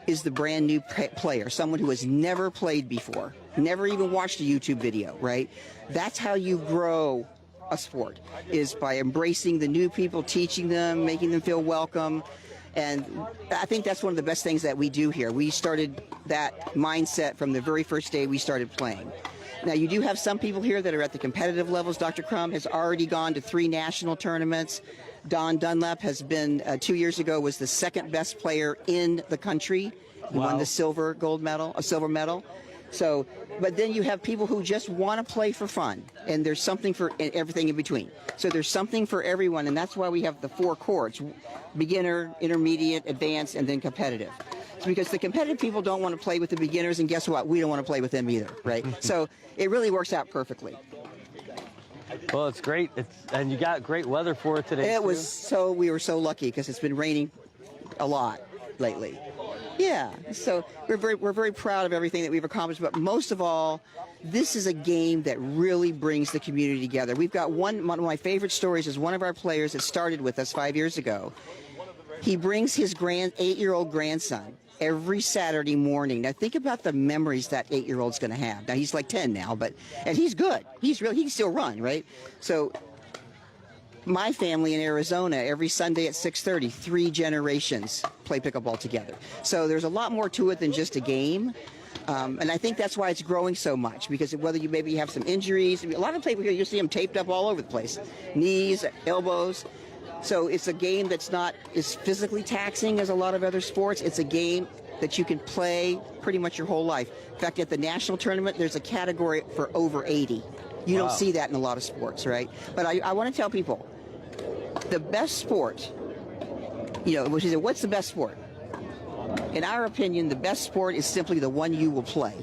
is the brand new player, someone who has never played before, never even watched a YouTube video, right? That's how you grow a sport, is by embracing the new people, teaching them, making them feel welcome. And I think that's one of the best things that we do here. We started that mindset from the very first day we started playing. Now, you do have some people here that are at the competitive levels. Dr. Crum has already gone to 3 national tournaments. Don Dunlap has been, 2 years ago, was the second best player in the country. He won the silver medal. So, but then you have people who just want to play for fun, and there's something for everything in between. So there's something for everyone, and that's why we have the 4 courts: beginner, intermediate, advanced, and then competitive. It's because the competitive people don't want to play with the beginners, and guess what? We don't want to play with them either, right? So it really works out perfectly. Well, it's great. And you got great weather for it today. We were so lucky because it's been raining a lot lately. Yeah, so we're very proud of everything that we've accomplished, but most of all, this is a game that really brings the community together. We've got one of my favorite stories is one of our players that started with us 5 years ago. He brings his 8-year-old grandson every Saturday morning. Now think about the memories that 8-year-old's going to have. Now he's like 10 now, and he's good. He can still run, right? So my family in Arizona, every Sunday at 6:30, 3 generations play pickleball together. So there's a lot more to it than just a game. And I think that's why it's growing so much, because whether you maybe have some injuries, a lot of people here, you see them taped up all over the place, knees, elbows. So it's a game that's not as physically taxing as a lot of other sports. It's a game that you can play pretty much your whole life. In fact, at the national tournament, there's a category for over 80. You don't see that in a lot of sports, right? But I want to tell people, the best sport, which is what's the best sport? In our opinion, the best sport is simply the one you will play.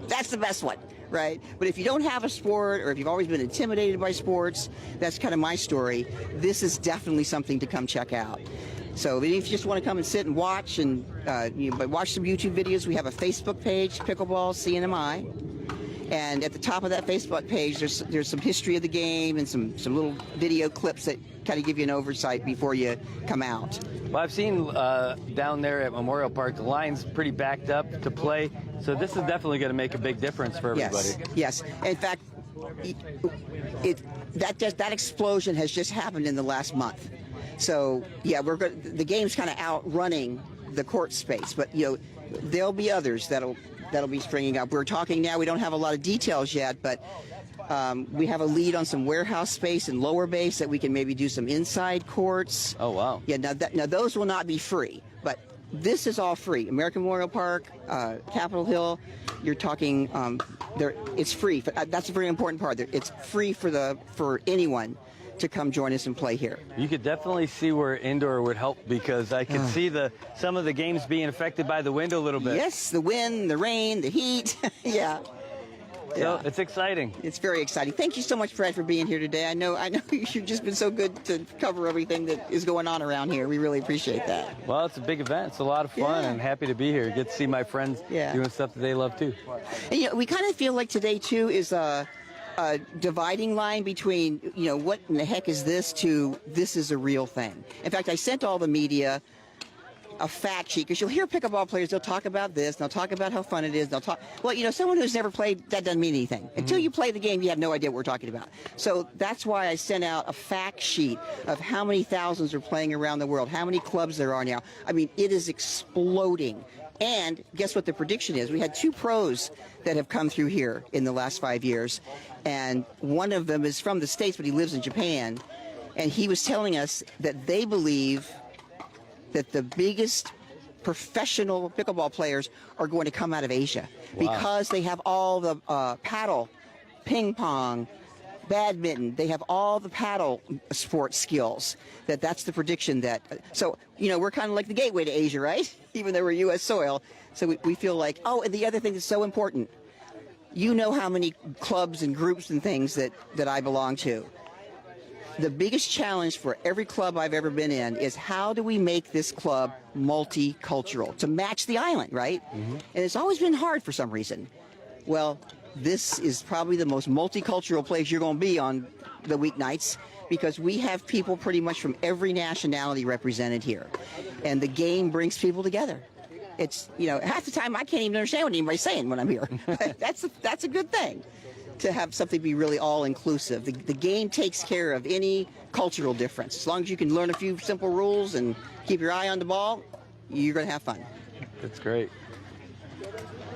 That's the best one, right? But if you don't have a sport, or if you've always been intimidated by sports, that's kind of my story. This is definitely something to come check out. So if you just want to come and sit and watch and watch some YouTube videos, we have a Facebook page, Pickleball CNMI. And at the top of that Facebook page, there's some history of the game and some little video clips that kind of give you an oversight before you come out. Well, I've seen down there at Memorial Park, the line's pretty backed up to play. So this is definitely going to make a big difference for everybody. Yes. In fact, that explosion has just happened in the last month. So yeah, the game's kind of outrunning the court space, but there'll be others that'll be springing up. We're talking now, we don't have a lot of details yet, but we have a lead on some warehouse space and lower base that we can maybe do some inside courts. Oh, wow. Yeah, now those will not be free, but this is all free. American Memorial Park, Capitol Hill, you're talking, it's free. That's a very important part. It's free for anyone to come join us and play here. You could definitely see where indoor would help, because I could see some of the games being affected by the wind a little bit. Yes, the wind, the rain, the heat. Yeah. So it's exciting. It's very exciting. Thank you so much, Fred, for being here today. I know you've just been so good to cover everything that is going on around here. We really appreciate that. Well, it's a big event. It's a lot of fun, and happy to be here. Get to see my friends doing stuff that they love too. And, we kind of feel like today too is a dividing line between, what in the heck is this to this is a real thing. In fact, I sent all the media a fact sheet, because you'll hear pickleball players, they'll talk about this, and they'll talk about how fun it is, they'll talk, someone who's never played, that doesn't mean anything. Until you play the game, you have no idea what we're talking about. So that's why I sent out a fact sheet of how many thousands are playing around the world, how many clubs there are now. I mean, it is exploding. And guess what the prediction is? We had 2 pros that have come through here in the last 5 years, and one of them is from the States, but he lives in Japan, and he was telling us that they believe that the biggest professional pickleball players are going to come out of Asia. Wow. Because they have all the paddle, ping pong, badminton, they have all the paddle sports skills. That's the prediction so we're kind of like the gateway to Asia, right? Even though we're U.S. soil. So we feel like, and the other thing that's so important, how many clubs and groups and things that I belong to. The biggest challenge for every club I've ever been in is how do we make this club multicultural to match the island, right? Mm-hmm. And it's always been hard for some reason. Well, this is probably the most multicultural place you're going to be on the weeknights, because we have people pretty much from every nationality represented here. And the game brings people together. It's, half the time I can't even understand what anybody's saying when I'm here. That's a good thing, to have something be really all-inclusive. The game takes care of any cultural difference. As long as you can learn a few simple rules and keep your eye on the ball, you're going to have fun. That's great.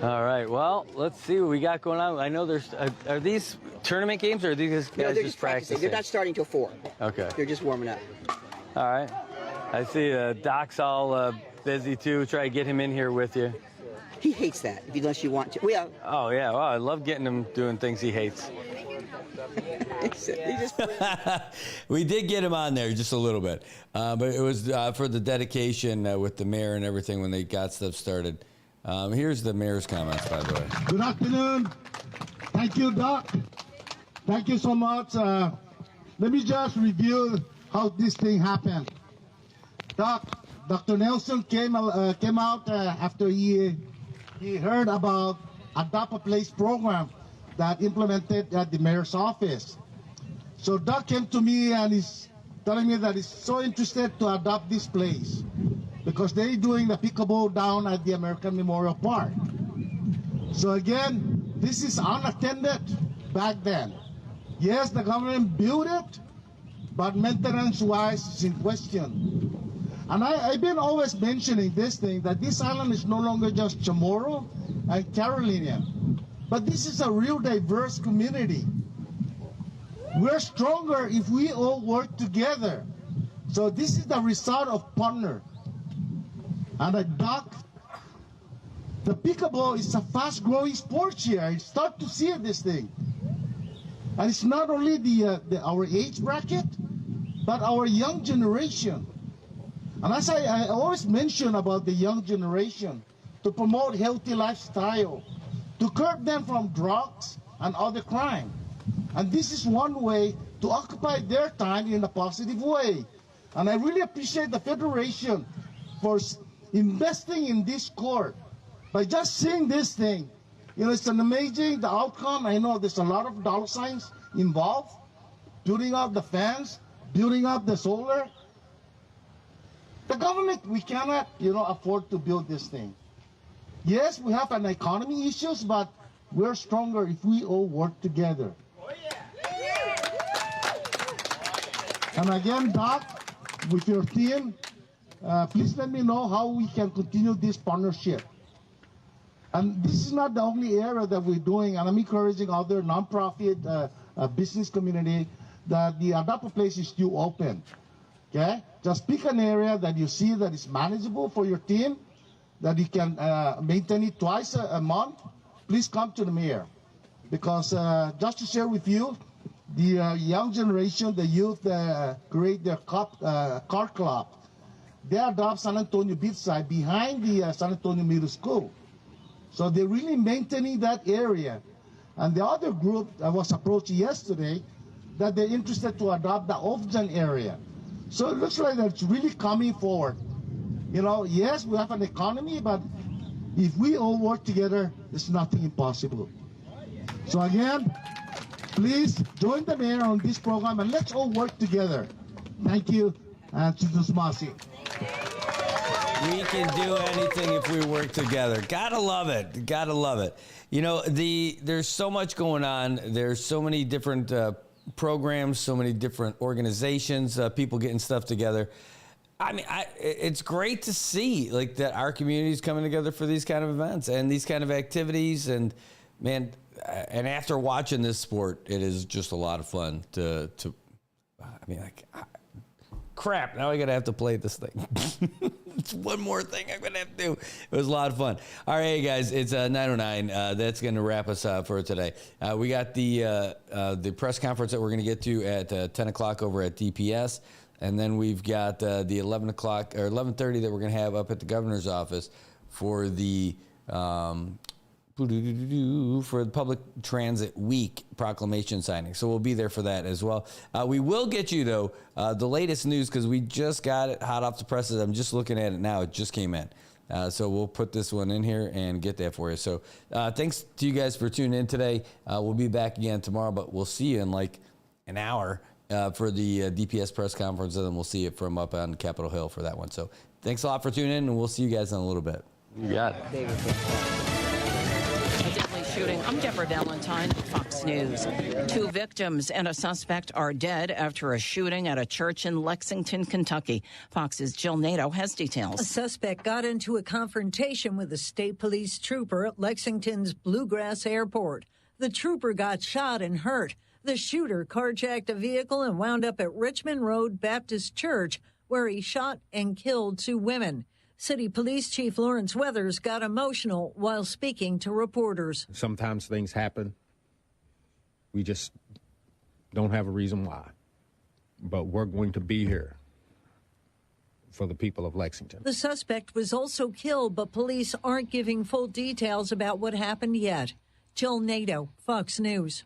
All right, well, let's see what we got going on. I know there's, are these tournament games, or are these guys they're just practicing? They're not starting till 4. Okay. They're just warming up. All right. I see Doc's all busy too. Try to get him in here with you. He hates that, unless you want to. Well, oh, yeah. Well, I love getting him doing things he hates. We did get him on there just a little bit. But it was for the dedication with the mayor and everything when they got stuff started. Here's the mayor's comments, by the way. Good afternoon. Thank you, Doc. Thank you so much. Let me just review how this thing happened. Doc, Dr. Nelson came out after he heard about Adopt a Place program that implemented at the mayor's office. So Doc came to me and he's telling me that he's so interested to adopt this place because they're doing the pickleball down at the American Memorial Park. So again, this is unattended back then. Yes, the government built it, but maintenance-wise, it's in question. And I've been always mentioning this thing, that this island is no longer just Chamorro and Carolinian, but this is a real diverse community. We're stronger if we all work together. So this is the result of partner. And Doc, the pickleball is a fast-growing sport here. I start to see this thing. And it's not only our age bracket, but our young generation. And as I always mention about the young generation, to promote healthy lifestyle, to curb them from drugs and other crime. And this is one way to occupy their time in a positive way. And I really appreciate the Federation for investing in this court. By just seeing this thing, it's an amazing, the outcome. I know there's a lot of dollar signs involved, building up the fence, building up the solar. The government, we cannot, afford to build this thing. Yes, we have an economy issues, but we're stronger if we all work together. And again, Doc, with your team, please let me know how we can continue this partnership. And this is not the only area that we're doing, and I'm encouraging other nonprofit business community that the Adopt a Place is still open. Okay? Just pick an area that you see that is manageable for your team, that you can maintain it twice a month. Please come to the mayor. Because just to share with you, the young generation, the youth create their car club. They adopt San Antonio Beachside behind the San Antonio Middle School. So they're really maintaining that area. And the other group I was approached yesterday, that they're interested to adopt the Ofjan area. So it looks like that's really coming forward. Yes, we have an economy, but if we all work together, there's nothing impossible. So again, please join the mayor on this program and let's all work together. Thank you, and Masi. We can do anything if we work together. Gotta love it. Gotta love it. There's so much going on. There's so many different programs, so many different organizations, people getting stuff together. I mean, it's great to see that our community is coming together for these kind of events and these kind of activities. And man, and after watching this sport, it is just a lot of fun crap, now I gotta have to play this thing. It's one more thing I'm gonna have to do. It was a lot of fun. All right, hey guys, it's 9:09. That's gonna wrap us up for today. We got the press conference that we're gonna get to at 10 o'clock over at DPS, and then we've got the 11 o'clock or 11:30 that we're gonna have up at the governor's office for the Public Transit Week proclamation signing. So we'll be there for that as well. We will get you, though, the latest news because we just got it hot off the presses. I'm just looking at it now. It just came in. So we'll put this one in here and get that for you. So thanks to you guys for tuning in today. We'll be back again tomorrow, but we'll see you in like an hour for the DPS press conference, and then we'll see it from up on Capitol Hill for that one. So thanks a lot for tuning in, and we'll see you guys in a little bit. You got it. A deadly shooting. I'm Deborah Valentine, Fox News. 2 victims and a suspect are dead after a shooting at a church in Lexington, Kentucky. Fox's Jill Nato has details. A suspect got into a confrontation with a state police trooper at Lexington's Bluegrass Airport. The trooper got shot and hurt. The shooter carjacked a vehicle and wound up at Richmond Road Baptist Church, where he shot and killed 2 women. City Police Chief Lawrence Weathers got emotional while speaking to reporters. Sometimes things happen. We just don't have a reason why. But we're going to be here for the people of Lexington. The suspect was also killed, but police aren't giving full details about what happened yet. Jill Nato, Fox News.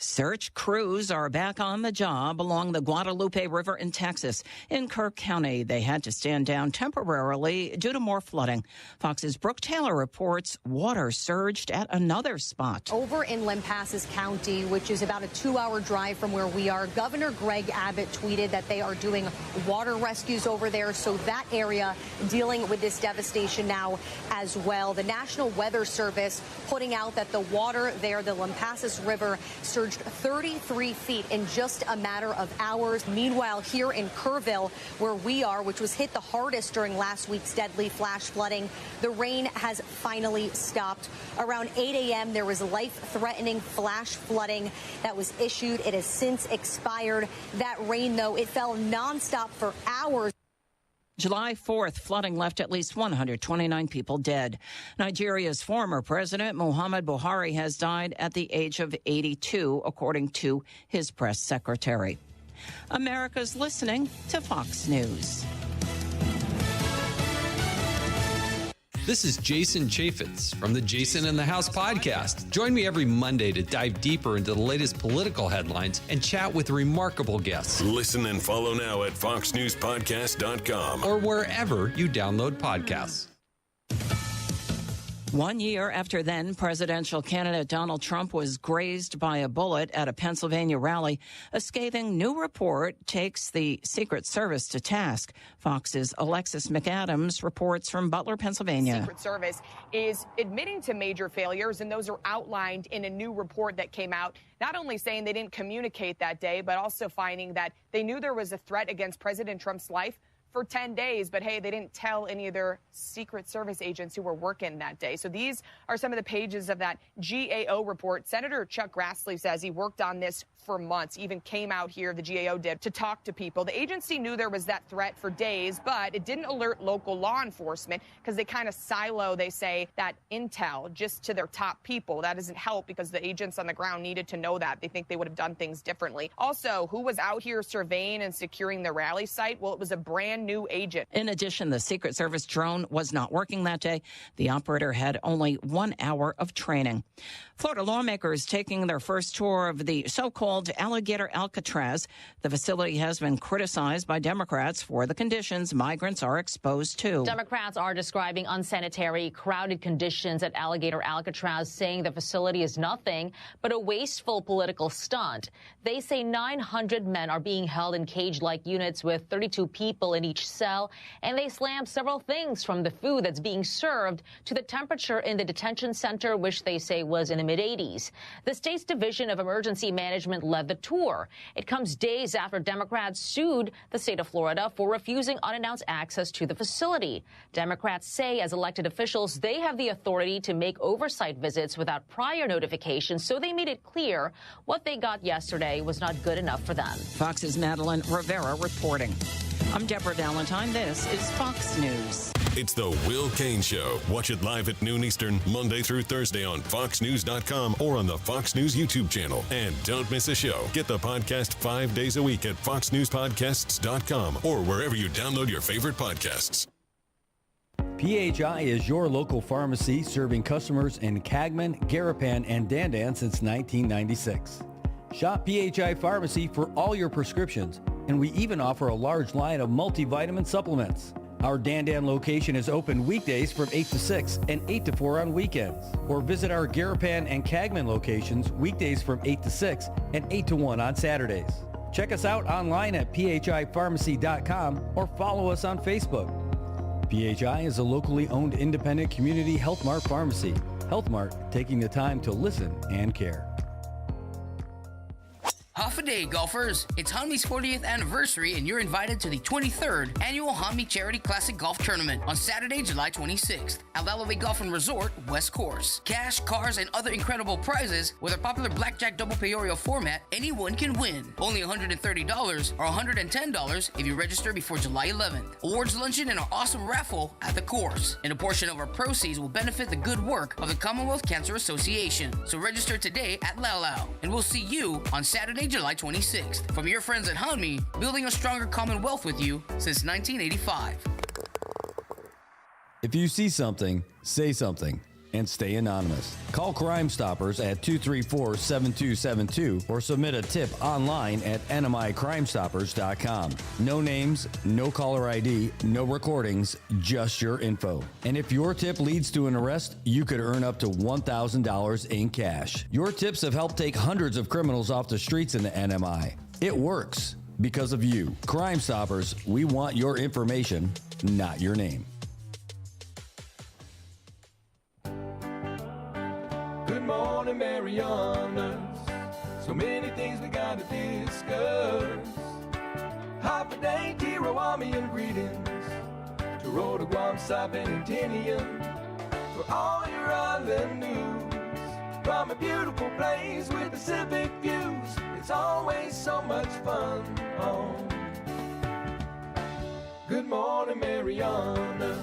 Search crews are back on the job along the Guadalupe River in Texas. In Kirk County, they had to stand down temporarily due to more flooding. Fox's Brooke Taylor reports water surged at another spot. Over in Lampasas County, which is about a 2-hour drive from where we are, Governor Greg Abbott tweeted that they are doing water rescues over there. So that area dealing with this devastation now as well. The National Weather Service putting out that the water there, the Lampasas River, surged 33 feet in just a matter of hours. Meanwhile, here in Kerrville, where we are, which was hit the hardest during last week's deadly flash flooding, the rain has finally stopped. Around 8 a.m., there was life-threatening flash flooding that was issued. It has since expired. That rain, though, it fell nonstop for hours. July 4th, flooding left at least 129 people dead. Nigeria's former president, Muhammadu Buhari, has died at the age of 82, according to his press secretary. America's listening to Fox News. This is Jason Chaffetz from the Jason in the House podcast. Join me every Monday to dive deeper into the latest political headlines and chat with remarkable guests. Listen and follow now at foxnewspodcast.com or wherever you download podcasts. 1 year after then presidential candidate Donald Trump was grazed by a bullet at a Pennsylvania rally, a scathing new report takes the Secret Service to task. Fox's Alexis McAdams reports from Butler, Pennsylvania. Secret Service is admitting to major failures, and those are outlined in a new report that came out, not only saying they didn't communicate that day, but also finding that they knew there was a threat against President Trump's life for 10 days, but hey, they didn't tell any of their Secret Service agents who were working that day. So these are some of the pages of that GAO report. Senator Chuck Grassley says he worked on this for months, even came out here, the GAO did, to talk to people. The agency knew there was that threat for days, but it didn't alert local law enforcement because they kind of silo, they say, that intel just to their top people. That doesn't help because the agents on the ground needed to know that. They think they would have done things differently. Also, who was out here surveying and securing the rally site? Well, it was a brand new agent. In addition, the Secret Service drone was not working that day. The operator had only 1 hour of training. Florida lawmakers taking their first tour of the so-called alligator Alcatraz. The facility has been criticized by Democrats for the conditions migrants are exposed to. Democrats are describing unsanitary, crowded conditions at alligator Alcatraz, saying the facility is nothing but a wasteful political stunt. They say 900 men are being held in cage-like units with 32 people in each cell, and they slam several things from the food that's being served to the temperature in the detention center, which they say was in the mid-80s. The state's Division of Emergency Management led the tour. It comes days after Democrats sued the state of Florida for refusing unannounced access to the facility. Democrats say as elected officials, they have the authority to make oversight visits without prior notification, so they made it clear what they got yesterday was not good enough for them. Fox's Madeline Rivera reporting. I'm Deborah Valentine. This is Fox News. It's the Will Cain Show. Watch it live at noon Eastern, Monday through Thursday on foxnews.com or on the Fox News YouTube channel. And don't miss a show. Get the podcast 5 days a week at foxnewspodcasts.com or wherever you download your favorite podcasts. PHI is your local pharmacy serving customers in Cagman, Garapan, and Dandan since 1996. Shop PHI Pharmacy for all your prescriptions, and we even offer a large line of multivitamin supplements. Our Dandan location is open weekdays from 8 to 6 and 8 to 4 on weekends. Or visit our Garapan and Cagman locations weekdays from 8 to 6 and 8 to 1 on Saturdays. Check us out online at phipharmacy.com or follow us on Facebook. PHI is a locally owned independent community Health Mart pharmacy. Health Mart, taking the time to listen and care. Half a day, golfers. It's Hanmi's 40th anniversary, and you're invited to the 23rd Annual Hanmi Charity Classic Golf Tournament on Saturday, July 26th at Elevate Golf and Resort, West Course. Cash, cars, and other incredible prizes with our popular Blackjack Double Peorio format, anyone can win. Only $130 or $110 if you register before July 11th. Awards luncheon and our awesome raffle at the course. And a portion of our proceeds will benefit the good work of the Commonwealth Cancer Association. So register today at Laulau, and we'll see you on Saturday, July 26th. From your friends at Hanmi, building a stronger Commonwealth with you since 1985. If you see something, say something, and stay anonymous. Call Crime Stoppers at 234-7272 or submit a tip online at nmicrimestoppers.com. No names, no caller ID, no recordings, just your info. And if your tip leads to an arrest, you could earn up to $1,000 in cash. Your tips have helped take hundreds of criminals off the streets in the NMI. It works because of you. Crime Stoppers, we want your information, not your name. Good morning, Marianas. So many things we gotta discuss. Half a day, Tirawami and greetings. To Rhoda, Guam, Saipan, and Tinian. For all your island news. From a beautiful place with Pacific views. It's always so much fun on Good Morning, Mariana.